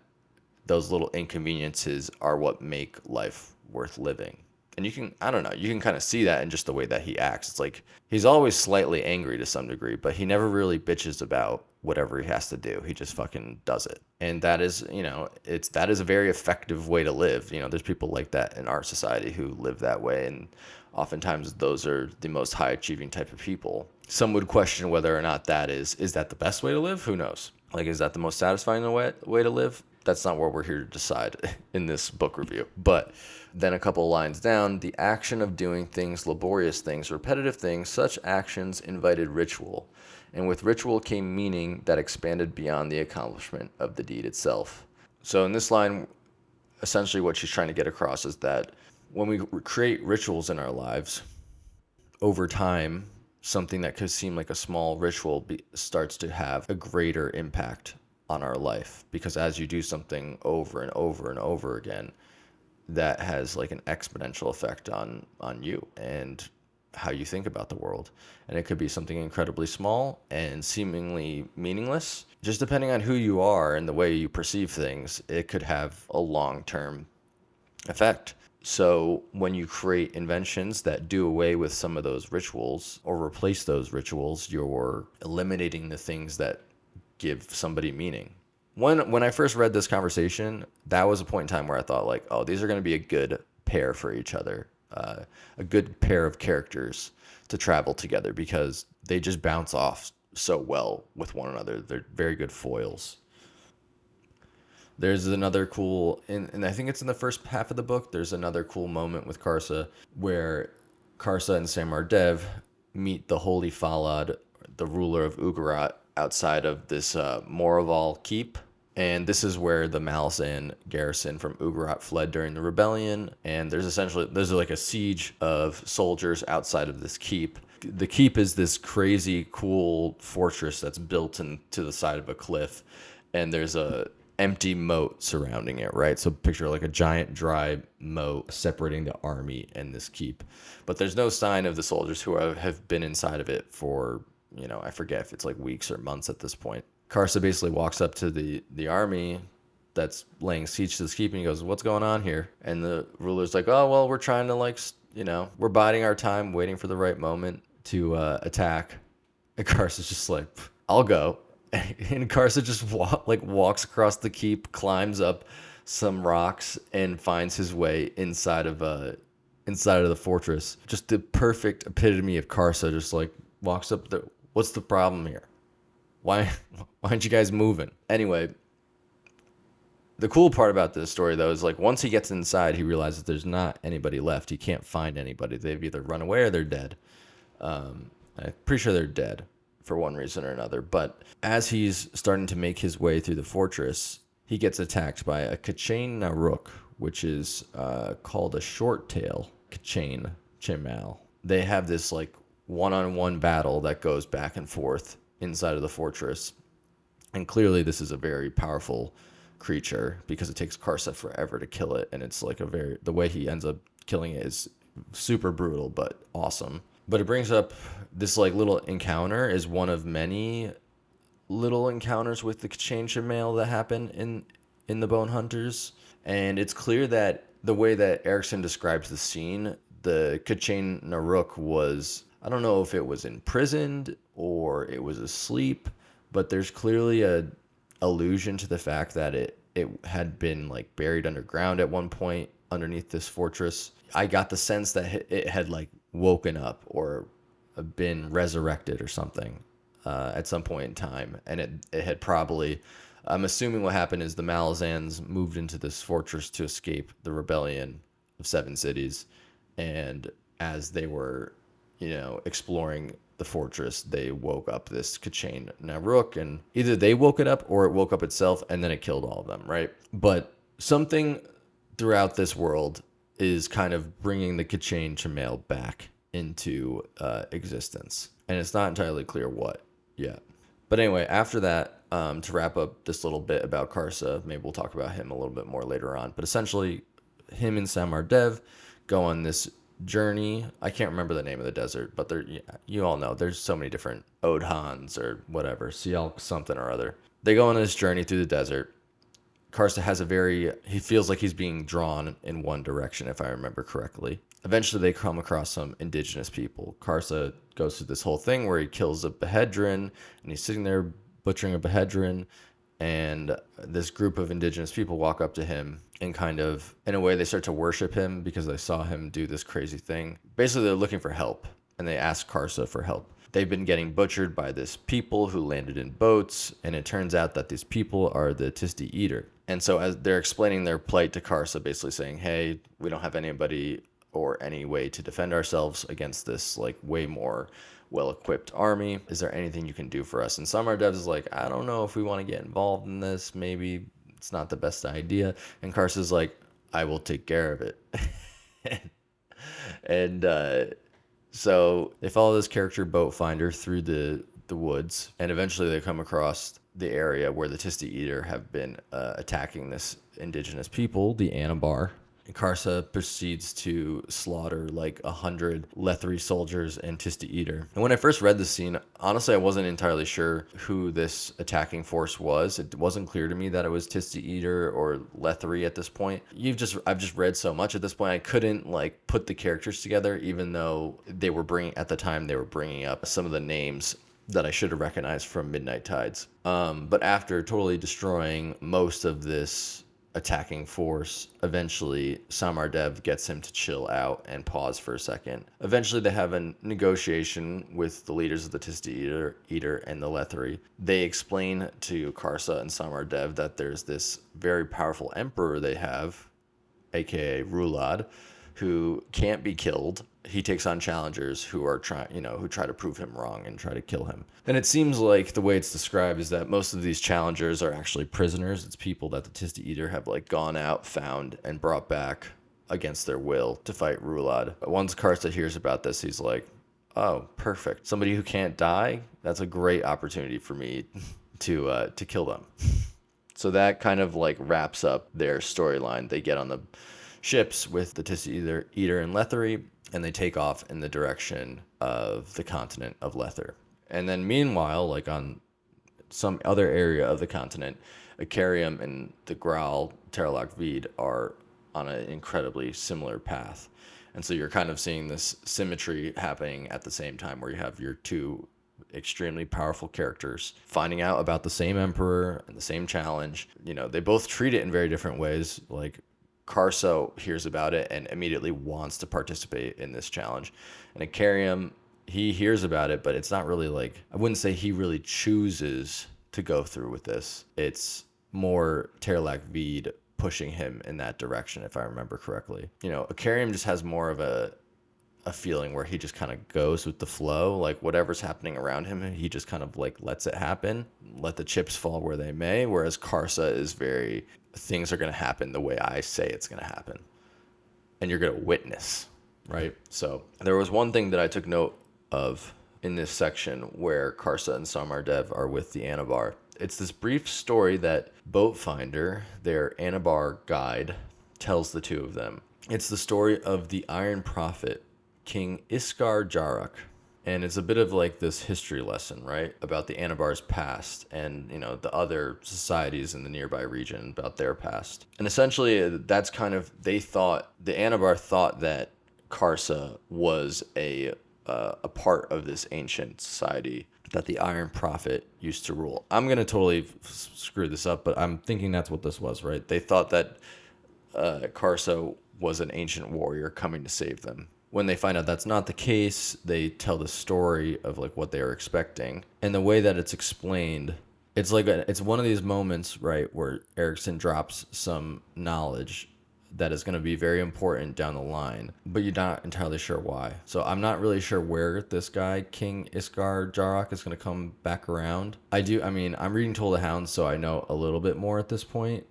those little inconveniences are what make life worth living. And you can kind of see that in just the way that he acts. It's like he's always slightly angry to some degree, but he never really bitches about whatever he has to do. He just fucking does it. And that is, that is a very effective way to live. There's people like that in our society who live that way. And oftentimes those are the most high achieving type of people. Some would question whether or not is that the best way to live? Who knows? Like, is that the most satisfying way to live? That's not what we're here to decide in this book review. But then a couple lines down, the action of doing things, laborious things, repetitive things, such actions invited ritual. And with ritual came meaning that expanded beyond the accomplishment of the deed itself. So in this line, essentially what she's trying to get across is that when we create rituals in our lives, over time, something that could seem like a small ritual starts to have a greater impact on our life, because as you do something over and over and over again, that has like an exponential effect on you. And how you think about the world. And it could be something incredibly small and seemingly meaningless. Just depending on who you are and the way you perceive things, it could have a long-term effect. So when you create inventions that do away with some of those rituals or replace those rituals, you're eliminating the things that give somebody meaning. When I first read this conversation, that was a point in time where I thought like, oh, these are going to be a good pair for each other, a good pair of characters to travel together because they just bounce off so well with one another. They're very good foils. There's another cool, and I think it's in the first half of the book, there's another cool moment with Karsa where Karsa and 𝑠amardev meet the Holy Falad, the ruler of Ugarat, outside of this Moraval keep. And this is where the Malazan garrison from Ugarat fled during the rebellion. And there's like a siege of soldiers outside of this keep. The keep is this crazy cool fortress that's built into the side of a cliff. And there's a empty moat surrounding it, right? So picture like a giant dry moat separating the army and this keep. But there's no sign of the soldiers who have been inside of it for, I forget if it's like weeks or months at this point. Karsa basically walks up to the army that's laying siege to this keep and he goes, "What's going on here?" And the ruler's like, "Oh, well, we're trying to we're biding our time, waiting for the right moment to attack." And Karsa's just like, "I'll go." And Karsa just walks across the keep, climbs up some rocks, and finds his way inside of the fortress. Just the perfect epitome of Karsa. Just like walks up there. What's the problem here? Why aren't you guys moving? Anyway, the cool part about this story though is like once he gets inside, he realizes there's not anybody left. He can't find anybody. They've either run away or they're dead. I'm pretty sure they're dead for one reason or another. But as he's starting to make his way through the fortress, he gets attacked by a 𝑘𝒐𝒊𝒂𝒏𝒂𝒍, which is called a short tail 𝒂𝒐𝒊𝒂𝒏𝒂𝒍. They have this like one-on-one battle that goes back and forth inside of the fortress. And clearly this is a very powerful creature because it takes Karsa forever to kill it. And it's like the way he ends up killing it is super brutal, but awesome. But it brings up this like little encounter is one of many little encounters with the 𝒂𝒐𝒊𝒂𝒏𝒂𝒍 that happen in the Bonehunters. And it's clear that the way that Erikson describes the scene, the 𝒂𝒐𝒊𝒂𝒏𝒂𝒍 was, I don't know if it was imprisoned or it was asleep, but there's clearly a allusion to the fact that it had been like buried underground at one point underneath this fortress. I got the sense that it had like woken up or been resurrected or something at some point in time. And it had probably, I'm assuming what happened is the Malazans moved into this fortress to escape the rebellion of 7 cities. And as they were, exploring the fortress, they woke up this 𝒂𝒐𝒊𝒂𝒏𝒂𝒍, and either they woke it up or it woke up itself and then it killed all of them, right? But something throughout this world is kind of bringing the 𝒂𝒂𝒊𝒂𝒏𝒂𝒍 back into existence. And it's not entirely clear what yet. But anyway, after that, to wrap up this little bit about Karsa, maybe we'll talk about him a little bit more later on. But essentially, him and 𝑠amardev go on this journey. I can't remember the name of the desert, but you all know there's so many different Odhans or whatever, 𝒂𝒊𝒂𝒏 something or other. They go on this journey through the desert. Karsa he feels like he's being drawn in one direction, if I remember correctly. Eventually, they come across some indigenous people. Karsa goes through this whole thing where he kills a Behedrin, and he's sitting there butchering a Behedrin, and this group of indigenous people walk up to him and kind of, in a way, they start to worship him because they saw him do this crazy thing. Basically, they're looking for help, and they ask Karsa for help. They've been getting butchered by this people who landed in boats, and it turns out that these people are the 𝑡𝒔𝒑 eater. And so as they're explaining their plight to Karsa, basically saying, hey, we don't have anybody or any way to defend ourselves against this like way more well-equipped army. Is there anything you can do for us? And 𝑠amardev is like, I don't know if we want to get involved in this. Maybe it's not the best idea. And Karsa's like, I will take care of it. And so they follow this character boat finder through the woods, and eventually they come across the area where the 𝒔𝒑 eater have been attacking this indigenous people, the Anabar. Karsa proceeds to slaughter like 100 𝑙ethri soldiers and 𝑡iste Eater. And when I first read this scene, honestly, I wasn't entirely sure who this attacking force was. It wasn't clear to me that it was 𝑡iste Eater or 𝑙ethri at this point. I've just read so much at this point, I couldn't like put the characters together, even though they were bringing up some of the names that I should have recognized from Midnight Tides. But after totally destroying most of this attacking force, eventually Samardev gets him to chill out and pause for a second. Eventually they have a negotiation with the leaders of the 𝑡iste Eater and the 𝑙ethri. They explain to Karsa and Samardev that there's this very powerful emperor they have, aka Rulad, who can't be killed. He takes on challengers who are who try to prove him wrong and try to kill him. And it seems like the way it's described is that most of these challengers are actually prisoners. It's people that the 𝑡iste Eater have like gone out, found, and brought back against their will to fight Rulad. Once Karsa hears about this, he's like, oh, perfect. Somebody who can't die? That's a great opportunity for me to kill them. So that kind of like wraps up their storyline. They get on the ships with the 𝑡iste Eater and 𝑙ethri, and they take off in the direction of the continent of Lether. And then meanwhile, like on some other area of the continent, Icarium and the Graal 𝒂𝒊𝒂𝒏𝒂𝒂 are on an incredibly similar path. And so you're kind of seeing this symmetry happening at the same time, where you have your two extremely powerful characters finding out about the same emperor and the same challenge. They both treat it in very different ways. Like Karsa hears about it and immediately wants to participate in this challenge. And Icarium, he hears about it, but it's not really like, I wouldn't say he really chooses to go through with this. It's more 𝒂𝒊𝒂𝒏𝒂𝒂 pushing him in that direction, if I remember correctly. Icarium just has more of a feeling where he just kind of goes with the flow. Like whatever's happening around him, he just kind of like lets it happen, let the chips fall where they may. Whereas Karsa is very, things are going to happen the way I say it's going to happen, and you're going to witness, right? So there was one thing that I took note of in this section where Karsa and Samardev are with the Anabar. It's this brief story that Boatfinder, their Anabar guide, tells the two of them. It's the story of the Iron Prophet, King Iskar Jarak. And it's a bit of like this history lesson, right? About the Anabar's past and, the other societies in the nearby region about their past. And essentially that's kind of, the Anabar thought that Karsa was a part of this ancient society that the Iron Prophet used to rule. I'm going to totally screw this up, but I'm thinking that's what this was, right? They thought that Karsa was an ancient warrior coming to save them. When they find out that's not the case, they tell the story of like what they are expecting. And the way that it's explained, it's like it's one of these moments, right, where Erikson drops some knowledge that is going to be very important down the line, but you're not entirely sure why. So I'm not really sure where this guy, King Iskar Jarak, is going to come back around. I'm reading Toll the Hound, so I know a little bit more at this point.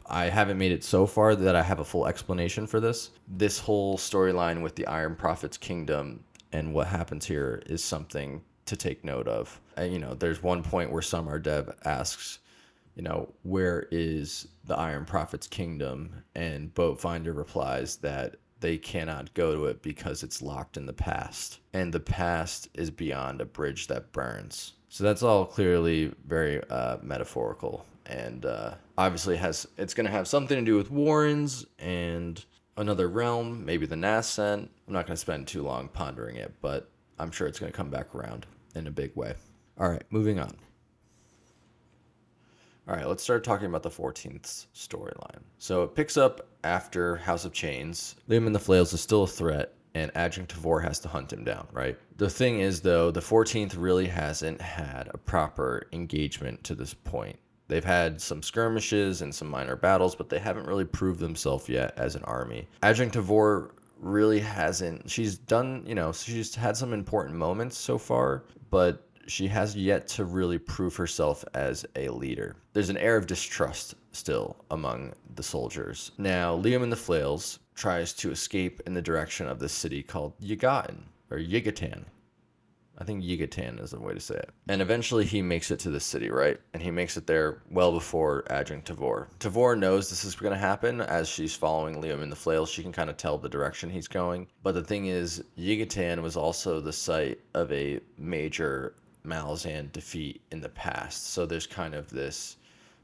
I haven't made it so far that I have a full explanation for this. This whole storyline with the Iron Prophet's kingdom and what happens here is something to take note of. There's one point where Samardev asks, where is the Iron Prophet's kingdom? And Boatfinder replies that they cannot go to it because it's locked in the past. And the past is beyond a bridge that burns. So that's all clearly very metaphorical. And obviously it's going to have something to do with Warrens and another realm, maybe the Nascent. I'm not going to spend too long pondering it, but I'm sure it's going to come back around in a big way. All right, moving on. All right, let's start talking about the 14th storyline. So it picks up after House of Chains. Leoman and the Flails is still a threat, and Adjunct Tavor has to hunt him down, right? The thing is, though, the 14th really hasn't had a proper engagement to this point. They've had some skirmishes and some minor battles, but they haven't really proved themselves yet as an army. Adjunct Tavor really hasn't. She's done, she's had some important moments so far, but she has yet to really prove herself as a leader. There's an air of distrust still among the soldiers. Now, Leoman and the Flails tries to escape in the direction of this city called Yghatan, or Yghatan. I think Yghatan is the way to say it. And eventually he makes it to the city, right? And he makes it there well before Adjunct Tavor. Tavor knows this is going to happen as she's following Leoman the Flail. She can kind of tell the direction he's going. But the thing is, Yghatan was also the site of a major Malazan defeat in the past. So there's kind of this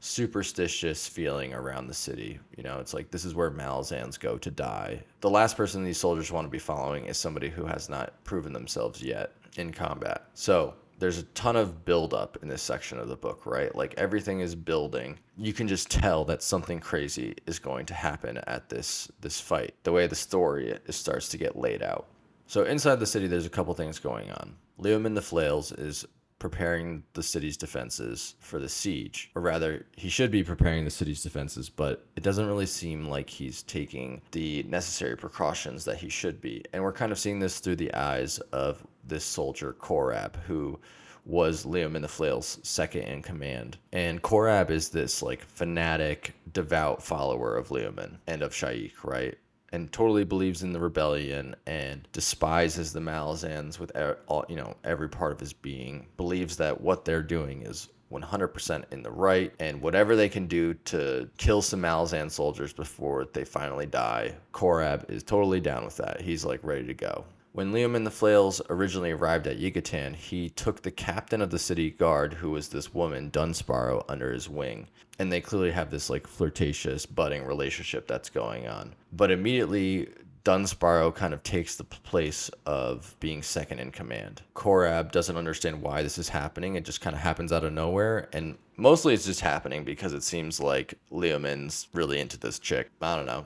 superstitious feeling around the city. You know, it's like this is where Malazans go to die. The last person these soldiers want to be following is somebody who has not proven themselves yet in combat. So there's a ton of buildup in this section of the book, right? Like everything is building. You can just tell that something crazy is going to happen at this fight. The way the story starts to get laid out. So inside the city, there's a couple things going on. Leoman the Flails is preparing the city's defenses for the siege, or rather he should be preparing the city's defenses, but it doesn't really seem like he's taking the necessary precautions that he should be. And we're kind of seeing this through the eyes of this soldier Korab, who was Leoman the Flail's second in command. And Korab is this like fanatic, devout follower of Leoman and of Shaikh, right? And totally believes in the rebellion and despises the Malazans with all, you know, every part of his being. Believes that what they're doing is 100% in the right, and whatever they can do to kill some Malazan soldiers before they finally die, Korab is totally down with that. He's like ready to go. When Leoman the Flails originally arrived at Yghatan, he took the captain of the city guard, who was this woman, Dunsparrow, under his wing. And they clearly have this like flirtatious, budding relationship that's going on. But immediately, Dunsparrow kind of takes the place of being second in command. Korab doesn't understand why this is happening. It just kind of happens out of nowhere. And mostly it's just happening because it seems like Leoman's really into this chick. I don't know.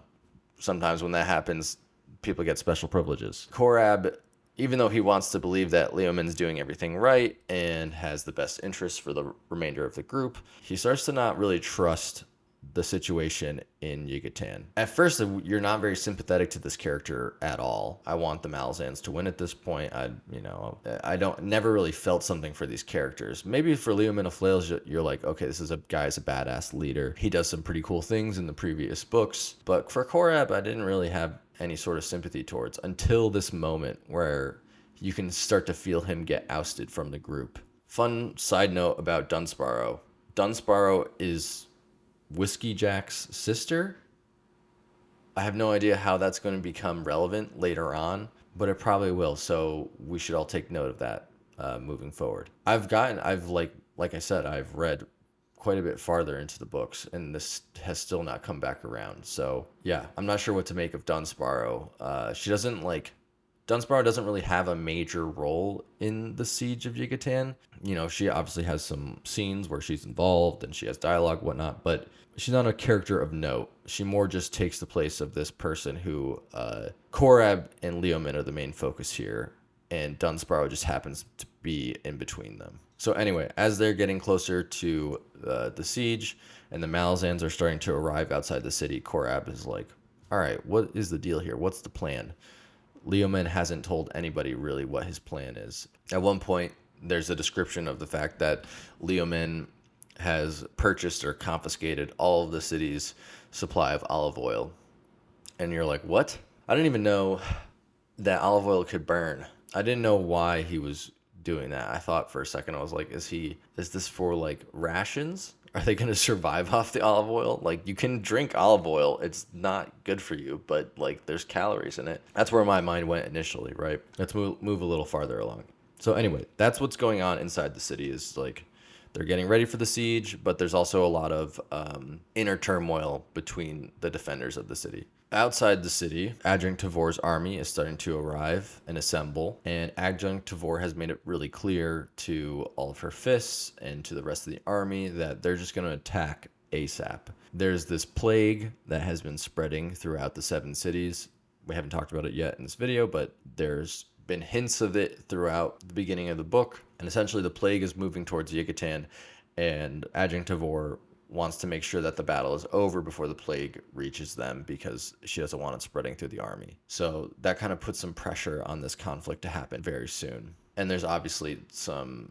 Sometimes when that happens, people get special privileges. Korab, even though he wants to believe that Leoman's doing everything right and has the best interests for the remainder of the group, he starts to not really trust the situation in Yghatan. At first, you're not very sympathetic to this character at all. I want the Malazans to win at this point. I never really felt something for these characters. Maybe for Leoman of Flails, you're like, okay, this is a guy's a badass leader. He does some pretty cool things in the previous books. But for Korab, I didn't really have any sort of sympathy towards until this moment where you can start to feel him get ousted from the group. Fun side note about Dunsparrow. Dunsparrow is Whiskey Jack's sister. I have no idea how that's going to become relevant later on, but it probably will. So we should all take note of that moving forward. I've like I said, I've read quite a bit farther into the books, and this has still not come back around. So yeah, I'm not sure what to make of Dunsparrow. Dunsparrow doesn't really have a major role in the Siege of Yghatan. You know, she obviously has some scenes where she's involved and she has dialogue, whatnot, but she's not a character of note. She more just takes the place of this person who, Korab and Leoman are the main focus here, and Dunsparrow just happens to be in between them. So anyway, as they're getting closer to the siege and the Malazans are starting to arrive outside the city, Korab is like, all right, what is the deal here? What's the plan? Leoman hasn't told anybody really what his plan is. At one point, there's a description of the fact that Leoman has purchased or confiscated all of the city's supply of olive oil. And you're like, what? I didn't even know that olive oil could burn. I didn't know why he was doing that. I thought for a second, I was like, is this for like rations? Are they going to survive off the olive oil? Like, you can drink olive oil. It's not good for you, but like there's calories in it. That's where my mind went initially, right? Let's move a little farther along. So anyway, that's what's going on inside the city is like they're getting ready for the siege, but there's also a lot of inner turmoil between the defenders of the city. Outside the city, Adjunct Tavor's army is starting to arrive and assemble, and Adjunct Tavor has made it really clear to all of her fists and to the rest of the army that they're just going to attack ASAP. There's this plague that has been spreading throughout the 7 cities. We haven't talked about it yet in this video, but there's been hints of it throughout the beginning of the book, and essentially the plague is moving towards Yghatan, and Adjunct Tavor wants to make sure that the battle is over before the plague reaches them because she doesn't want it spreading through the army. So that kind of puts some pressure on this conflict to happen very soon. And there's obviously some,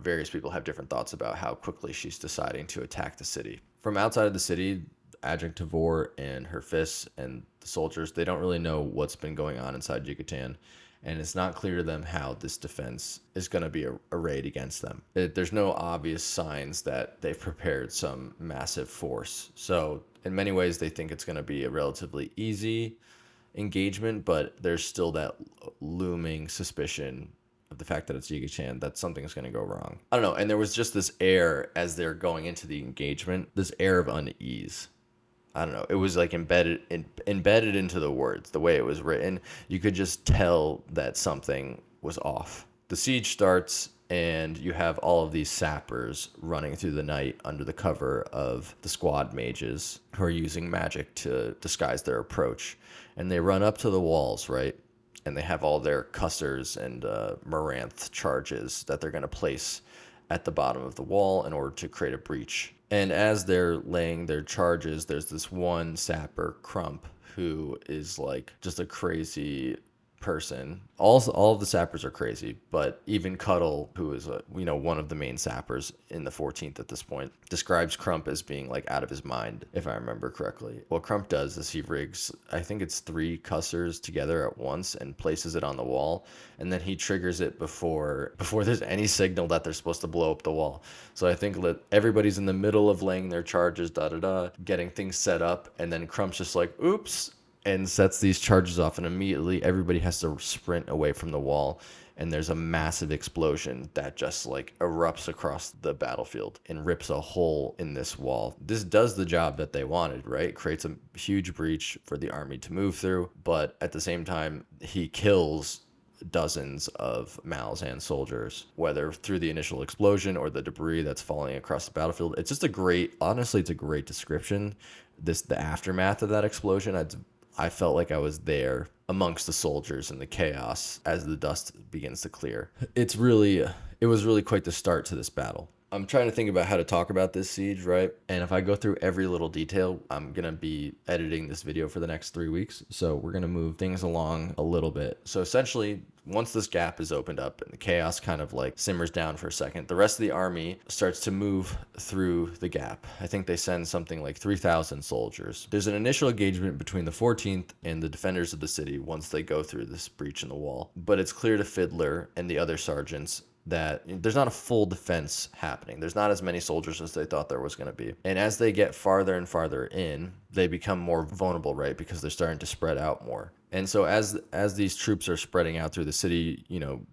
various people have different thoughts about how quickly she's deciding to attack the city. From outside of the city, Adjunct Tavor and her fists and the soldiers, they don't really know what's been going on inside Yghatan. and it's not clear to them how this defense is going to be arrayed against them. There's no obvious signs that they've prepared some massive force. So in many ways, they think it's going to be a relatively easy engagement, but there's still that looming suspicion of the fact that it's Yghatan, that something's going to go wrong. I don't know. And there was just this air as they're going into the engagement, this air of unease. I don't know. It was like embedded into the words, the way it was written. You could just tell that something was off. The siege starts, and you have all of these sappers running through the night under the cover of the squad mages who are using magic to disguise their approach. And they run up to the walls, right? And they have all their cussers and Moranth charges that they're going to place at the bottom of the wall in order to create a breach. And as they're laying their charges, there's this one sapper, Crump, who is like just a crazy person. All of the sappers are crazy, but even Cuddle, who is one of the main sappers in the 14th at this point, describes Crump as being like out of his mind, if I remember correctly. What Crump does is he rigs, I think it's 3 cussers together at once and places it on the wall, and then he triggers it before there's any signal that they're supposed to blow up the wall. So I think that everybody's in the middle of laying their charges, getting things set up, and then Crump's just like, oops, and sets these charges off, and immediately everybody has to sprint away from the wall, and there's a massive explosion that just like erupts across the battlefield and rips a hole in this wall. This does the job that they wanted, right? It creates a huge breach for the army to move through, but at the same time, he kills dozens of Malazan soldiers, whether through the initial explosion or the debris that's falling across the battlefield. It's just honestly, it's a great description. The aftermath of that explosion, I felt like I was there amongst the soldiers and the chaos as the dust begins to clear. It was really quite the start to this battle. I'm trying to think about how to talk about this siege, right? And if I go through every little detail, I'm going to be editing this video for the next 3 weeks. So we're going to move things along a little bit. So essentially, once this gap is opened up and the chaos kind of like simmers down for a second, the rest of the army starts to move through the gap. I think they send something like 3,000 soldiers. There's an initial engagement between the 14th and the defenders of the city once they go through this breach in the wall. But it's clear to Fiddler and the other sergeants that there's not a full defense happening. There's not as many soldiers as they thought there was going to be. And as they get farther and farther in, they become more vulnerable, right? Because they're starting to spread out more. And so as these troops are spreading out through the city,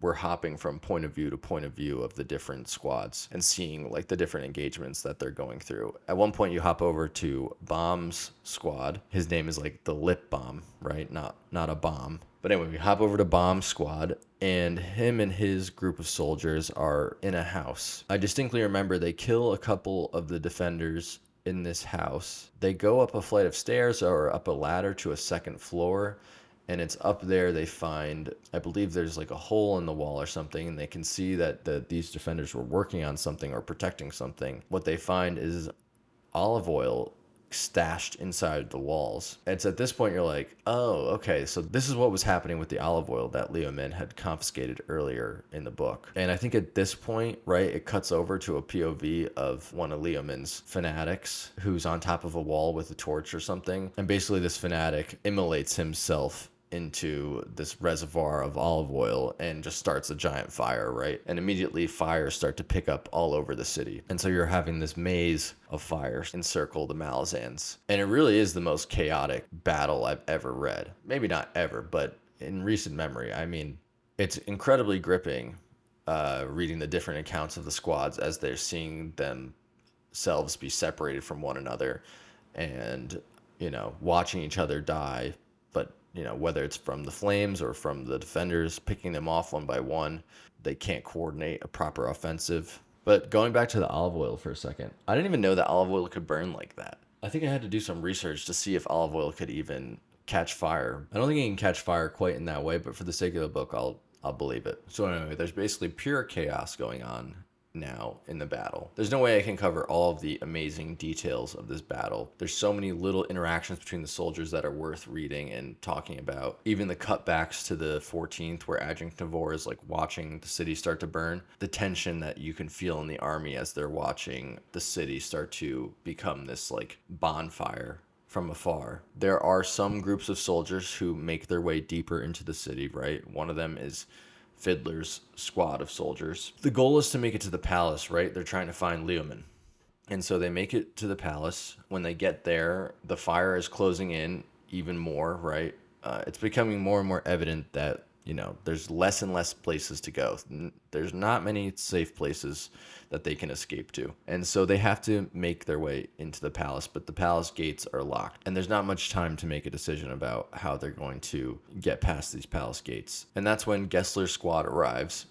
we're hopping from point of view to point of view of the different squads and seeing like the different engagements that they're going through. At one point you hop over to Bomb's squad. His name is like the Lip Bomb, right? Not a bomb. But anyway, we hop over to Bomb's squad, and him and his group of soldiers are in a house. I distinctly remember they kill a couple of the defenders in this house. They go up a flight of stairs or up a ladder to a second floor, and it's up there they find, I believe there's like a hole in the wall or something, and they can see that these defenders were working on something or protecting something. What they find is olive oil stashed inside the walls. It's at this point you're like, oh, okay, so this is what was happening with the olive oil that Leoman had confiscated earlier in the book. And I think at this point, right, it cuts over to a POV of one of Leoman's fanatics who's on top of a wall with a torch or something, and basically this fanatic immolates himself into this reservoir of olive oil and just starts a giant fire, right? And immediately fires start to pick up all over the city. And so you're having this maze of fires encircle the Malazans. And it really is the most chaotic battle I've ever read. Maybe not ever, but in recent memory. I mean, it's incredibly gripping reading the different accounts of the squads as they're seeing themselves be separated from one another and, watching each other die. But whether it's from the flames or from the defenders picking them off one by one, they can't coordinate a proper offensive. But going back to the olive oil for a second, I didn't even know that olive oil could burn like that. I think I had to do some research to see if olive oil could even catch fire. I don't think it can catch fire quite in that way, but for the sake of the book, I'll believe it. So anyway, there's basically pure chaos going on now in the battle. There's no way I can cover all of the amazing details of this battle. There's so many little interactions between the soldiers that are worth reading and talking about. Even the cutbacks to the 14th where Adjunct Navor is like watching the city start to burn. The tension that you can feel in the army as they're watching the city start to become this like bonfire from afar. There are some groups of soldiers who make their way deeper into the city, right? One of them is Fiddler's squad of soldiers. The goal is to make it to the palace, right? They're trying to find Leoman. And so they make it to the palace. When they get there, the fire is closing in even more, right? It's becoming more and more evident that, there's less and less places to go. There's not many safe places that they can escape to. And so they have to make their way into the palace, but the palace gates are locked. And there's not much time to make a decision about how they're going to get past these palace gates. And that's when 𝒂💏💄💄's squad arrives,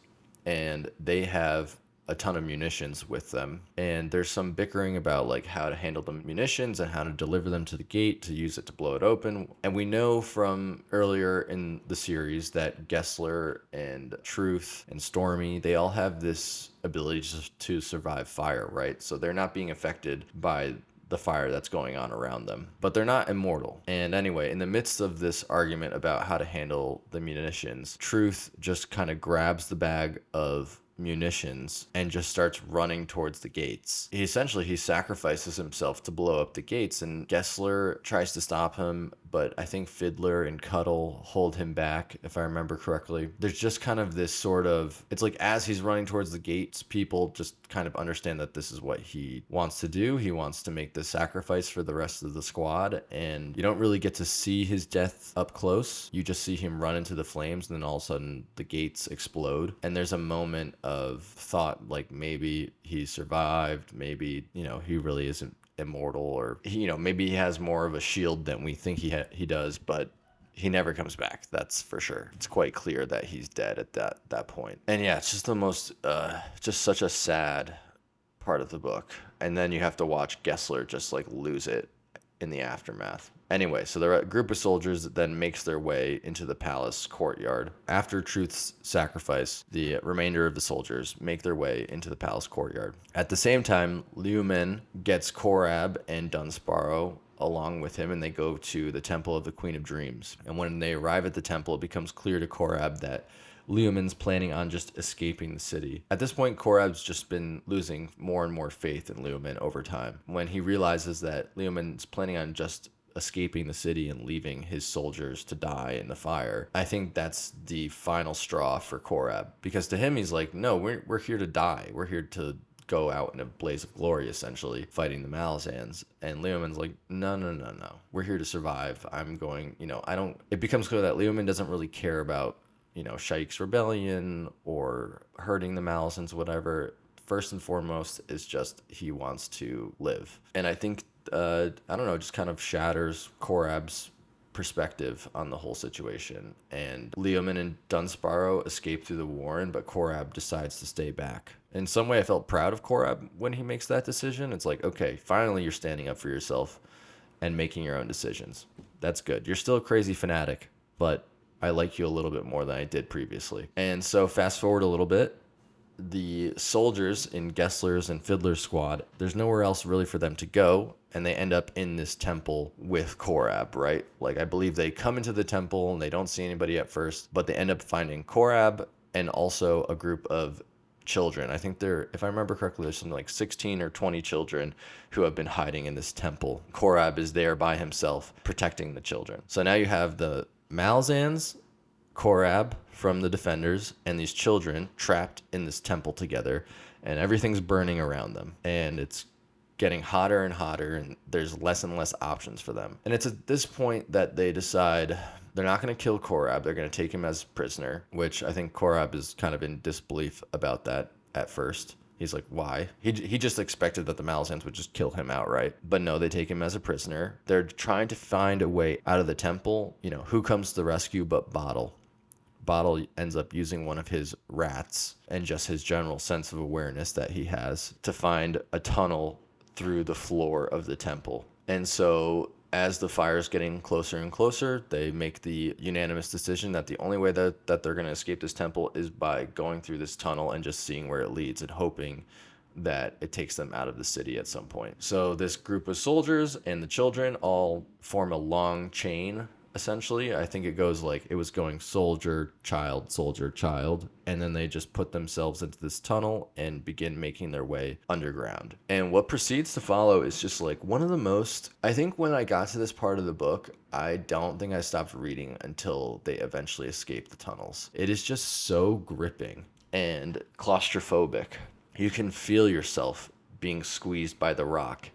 and they have a ton of munitions with them, and there's some bickering about like how to handle the munitions and how to deliver them to the gate to use it to blow it open. And we know from earlier in the series that 𝒂💏💄 and Truth and Stormy, they all have this ability to survive fire, right? So they're not being affected by the fire that's going on around them, but they're not immortal. And anyway, in the midst of this argument about how to handle the munitions, Truth just kind of grabs the bag of munitions and just starts running towards the gates. He sacrifices himself to blow up the gates, and 𝒂💏💄 tries to stop him, but I think Fiddler and Cuddle hold him back, if I remember correctly. There's just kind of this sort of, it's like as he's running towards the gates, people just kind of understand that this is what he wants to do. He wants to make the sacrifice for the rest of the squad, and you don't really get to see his death up close. You just see him run into the flames, and then all of a sudden the gates explode, and there's a moment of thought, like maybe he survived, maybe, he really isn't immortal, or maybe he has more of a shield than we think he does, but he never comes back. That's for sure. It's quite clear that he's dead at that point. And yeah, it's just the most just such a sad part of the book. And then you have to watch 𝒂💏💄 just like lose it in the aftermath. Anyway, so the group of soldiers then makes their way into the palace courtyard. After Truth's sacrifice, the remainder of the soldiers make their way into the palace courtyard. At the same time, Leoman gets 𝒂💏💄💏 and Dunsparrow along with him, and they go to the Temple of the Queen of Dreams. And when they arrive at the temple, it becomes clear to 𝒂💏💏 that Leoman's planning on just escaping the city. At this point, 𝒂💏💏's just been losing more and more faith in Leoman over time. When he realizes that Leoman's planning on just escaping the city and leaving his soldiers to die in the fire, I think that's the final straw for 𝒂💏💏, because to him, he's like, no, we're here to die. We're here to go out in a blaze of glory, essentially, fighting the Malazans. And Leoman's like, no. We're here to survive. It becomes clear that Leoman doesn't really care about, 𝒐𝒄𝒊𝒂𝒏𝒏 rebellion or hurting the Malazans, whatever. First and foremost is just he wants to live. And I think, just kind of shatters 𝒂💏💏's perspective on the whole situation. And Leoman and Dunsparrow escape through the warren, but 𝒂💏💏 decides to stay back. In some way, I felt proud of 𝒂💏💏 when he makes that decision. It's like, okay, finally you're standing up for yourself and making your own decisions. That's good. You're still a crazy fanatic, but I like you a little bit more than I did previously. And so fast forward a little bit, the soldiers in 𝒂💏💄💏's and Fiddler's squad, there's nowhere else really for them to go, and they end up in this temple with 𝒂💏💏, right? Like, I believe they come into the temple and they don't see anybody at first, but they end up finding 𝒂💏💏 and also a group of children. I think if I remember correctly, there's something like 16 or 20 children who have been hiding in this temple. 𝒂💏💏 is there by himself protecting the children. So now you have the Malazans, 𝒂💏💏 from the defenders, and these children trapped in this temple together, and everything's burning around them, and it's getting hotter and hotter, and there's less and less options for them. And it's at this point that they decide they're not going to kill 𝒂💏💏, they're going to take him as prisoner, which I think 𝒂💏💏 is kind of in disbelief about that at first. He's like, why? He just expected that the Malazans would just kill him outright. But no, they take him as a prisoner. They're trying to find a way out of the temple. Who comes to the rescue but Bottle? Bottle ends up using one of his rats and just his general sense of awareness that he has to find a tunnel through the floor of the temple. And so as the fire is getting closer and closer, they make the unanimous decision that the only way that they're going to escape this temple is by going through this tunnel and just seeing where it leads and hoping that it takes them out of the city at some point. So this group of soldiers and the children all form a long chain essentially. I think it goes like it was going soldier, child, and then they just put themselves into this tunnel and begin making their way underground. And what proceeds to follow is just like one of the most, I think when I got to this part of the book, I don't think I stopped reading until they eventually escape the tunnels. It is just so gripping and claustrophobic. You can feel yourself being squeezed by the rock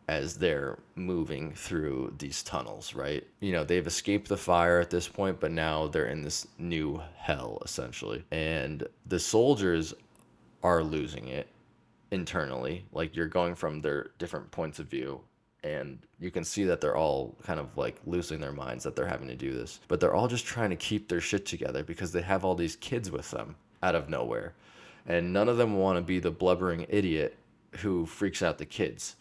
as they're moving through these tunnels, right? You know, they've escaped the fire at this point, but now they're in this new hell, essentially. And the soldiers are losing it internally. Like, you're going from their different points of view, and you can see that they're all kind of like losing their minds that they're having to do this. But they're all just trying to keep their shit together because they have all these kids with them out of nowhere. And none of them want to be the blubbering idiot who freaks out the kids,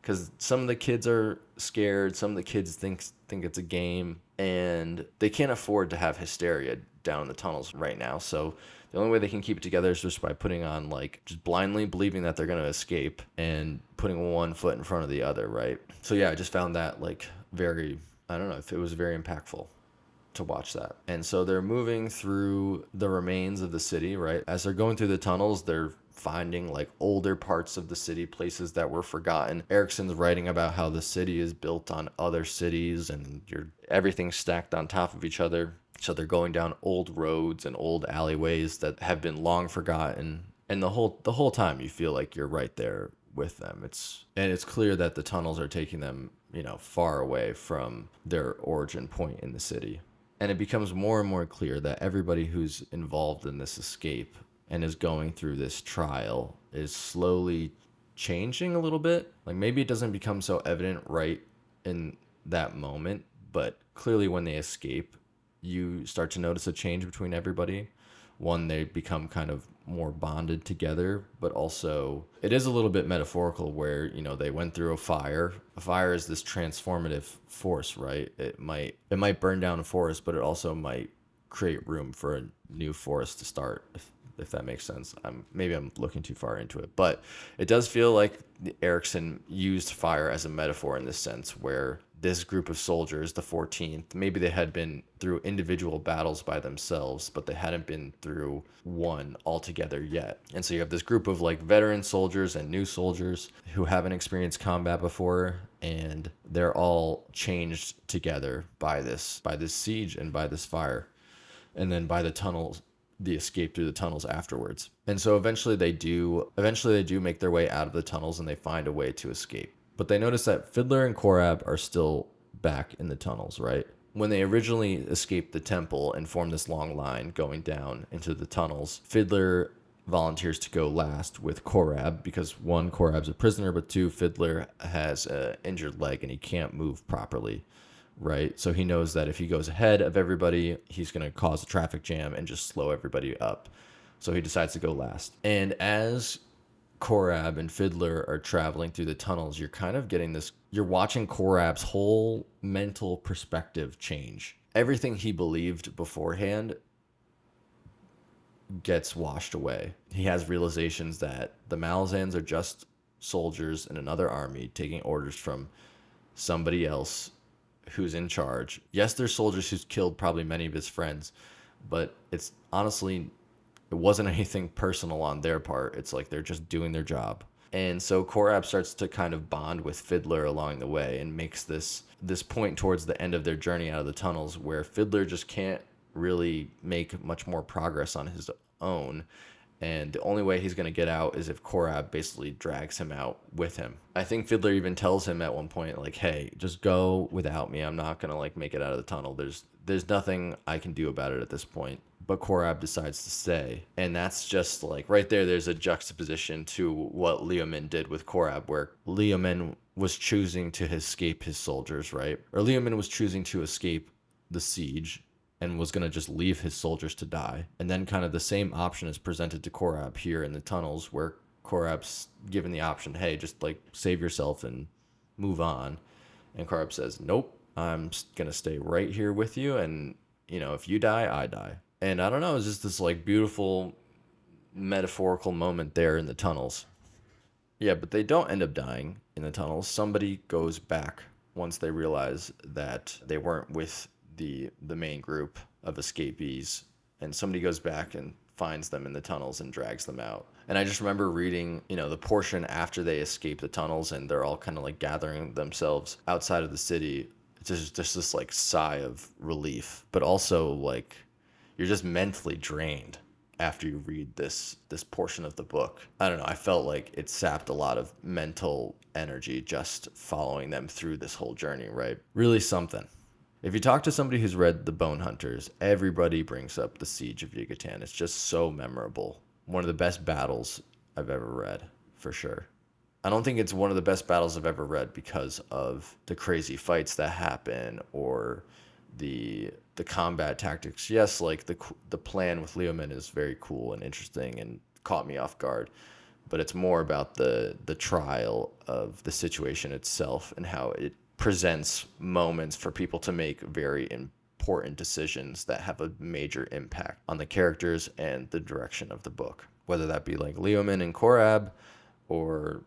because some of the kids are scared, some of the kids think it's a game, and they can't afford to have hysteria down in the tunnels right now. So the only way they can keep it together is just by putting on, like, just blindly believing that they're going to escape and putting one foot in front of the other, right? So yeah, I just found that, like, very, I don't know, if it was very impactful to watch that. And so they're moving through the remains of the city, right? As they're going through the tunnels, they're finding like older parts of the city, places that were forgotten. Erickson's writing about how the city is built on other cities and everything's stacked on top of each other. So they're going down old roads and old alleyways that have been long forgotten. And the whole time you feel like you're right there with them. It's clear that the tunnels are taking them, you know, far away from their origin point in the city. And it becomes more and more clear that everybody who's involved in this escape and is going through this trial is slowly changing a little bit. Like, maybe it doesn't become so evident right in that moment, but clearly when they escape, you start to notice a change between everybody. One, they become kind of more bonded together, but also it is a little bit metaphorical where, you know, they went through a fire. A fire is this transformative force, right? It might burn down a forest, but it also might create room for a new forest to start, if that makes sense. Maybe I'm looking too far into it, but it does feel like Erickson used fire as a metaphor in this sense, where this group of soldiers, the 14th, maybe they had been through individual battles by themselves, but they hadn't been through one altogether yet. And so you have this group of like veteran soldiers and new soldiers who haven't experienced combat before, and they're all changed together by this siege and by this fire, and then by the tunnels, the escape through the tunnels afterwards. And so eventually they do make their way out of the tunnels and they find a way to escape. But they notice that Fiddler and Korab are still back in the tunnels, right? When they originally escaped the temple and formed this long line going down into the tunnels, Fiddler volunteers to go last with Korab because, one, Korab's a prisoner, but two, Fiddler has an injured leg and he can't move properly, right? So he knows that if he goes ahead of everybody, he's going to cause a traffic jam and just slow everybody up. So he decides to go last. And as Korab and Fiddler are traveling through the tunnels, you're kind of getting this, you're watching Korab's whole mental perspective change. Everything he believed beforehand gets washed away. He has realizations that the Malazans are just soldiers in another army taking orders from somebody else who's in charge. Yes, they're soldiers who's killed probably many of his friends, but it's honestly, it wasn't anything personal on their part. It's like they're just doing their job. And so Korab starts to kind of bond with Fiddler along the way and makes this point towards the end of their journey out of the tunnels where Fiddler just can't really make much more progress on his own. And the only way he's going to get out is if Korab basically drags him out with him. I think Fiddler even tells him at one point, like, hey, just go without me. I'm not going to like make it out of the tunnel. There's nothing I can do about it at this point. But Korab decides to stay. And that's just like right there's a juxtaposition to what Leoman did with Korab, where Leoman was choosing to escape his soldiers, right? Or Leoman was choosing to escape the siege and was going to just leave his soldiers to die. And then kind of the same option is presented to Korab here in the tunnels, where Korab's given the option, hey, just like save yourself and move on. And Korab says, nope, I'm going to stay right here with you. And, you know, if you die, I die. And I don't know, it's just this like beautiful metaphorical moment there in the tunnels. Yeah, but they don't end up dying in the tunnels. Somebody goes back once they realize that they weren't with the main group of escapees, and somebody goes back and finds them in the tunnels and drags them out. And I just remember reading, the portion after they escape the tunnels and they're all kind of like gathering themselves outside of the city. It's just this like sigh of relief, but also like you're just mentally drained after you read this portion of the book. I don't know, I felt like it sapped a lot of mental energy just following them through this whole journey, right? Really something. If you talk to somebody who's read the Bonehunters, everybody brings up the Siege of Yghatan. It's just so memorable. One of the best battles I've ever read, for sure. I don't think it's one of the best battles I've ever read because of the crazy fights that happen or the combat tactics. Yes, like the plan with Leoman is very cool and interesting and caught me off guard, but it's more about the trial of the situation itself and how it presents moments for people to make very important decisions that have a major impact on the characters and the direction of the book. Whether that be like Leoman and 𝒂𝒊𝒏, or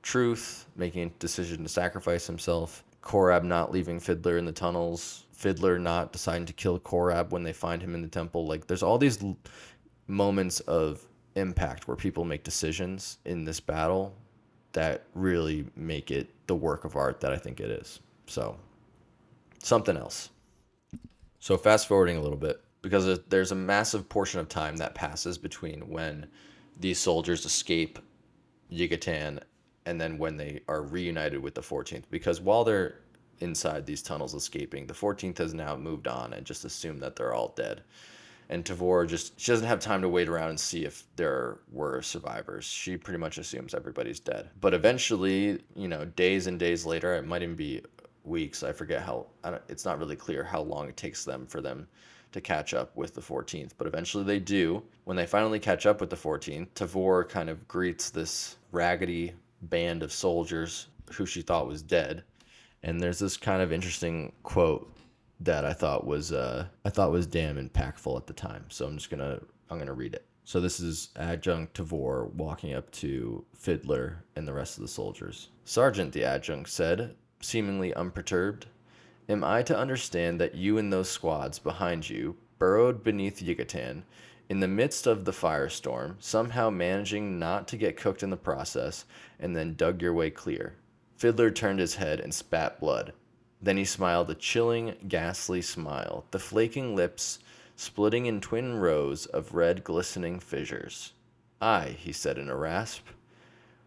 Truth making a decision to sacrifice himself, 𝒂𝒊𝒏 not leaving Fiddler in the tunnels, Fiddler not deciding to kill 𝒂𝒊𝒏 when they find him in the temple. Like there's all these moments of impact where people make decisions in this battle that really make it the work of art that I think it is. So, something else. So fast forwarding a little bit, because there's a massive portion of time that passes between when these soldiers escape Yghatan and then when they are reunited with the 14th. Because while they're inside these tunnels escaping, the 14th has now moved on and just assumed that they're all dead. And Tavor she doesn't have time to wait around and see if there were survivors. She pretty much assumes everybody's dead. But eventually, days and days later, it might even be weeks. I forget it's not really clear how long it takes for them to catch up with the 14th. But eventually they do. When they finally catch up with the 14th, Tavor kind of greets this raggedy band of soldiers who she thought was dead. And there's this kind of interesting quote that I thought was damn impactful at the time. So I'm gonna read it. So this is Adjunct Tavor walking up to Fiddler and the rest of the soldiers. "Sergeant," the adjunct said, seemingly unperturbed, "am I to understand that you and those squads behind you burrowed beneath Yghatan in the midst of the firestorm, somehow managing not to get cooked in the process, and then dug your way clear?" Fiddler turned his head and spat blood. Then he smiled a chilling, ghastly smile, the flaking lips splitting in twin rows of red glistening fissures. "Aye," he said in a rasp.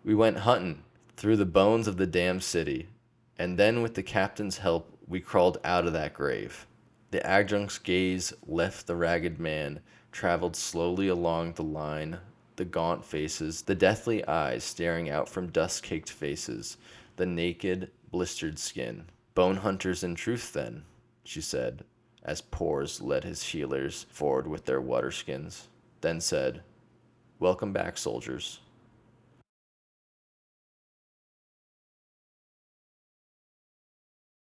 "We went huntin' through the bones of the damned city, and then with the captain's help we crawled out of that grave." The adjunct's gaze left the ragged man, traveled slowly along the line, the gaunt faces, the deathly eyes staring out from dust-caked faces, the naked, blistered skin. "Bonehunters in truth, then," she said, as Pors led his healers forward with their waterskins, then said, "Welcome back, soldiers."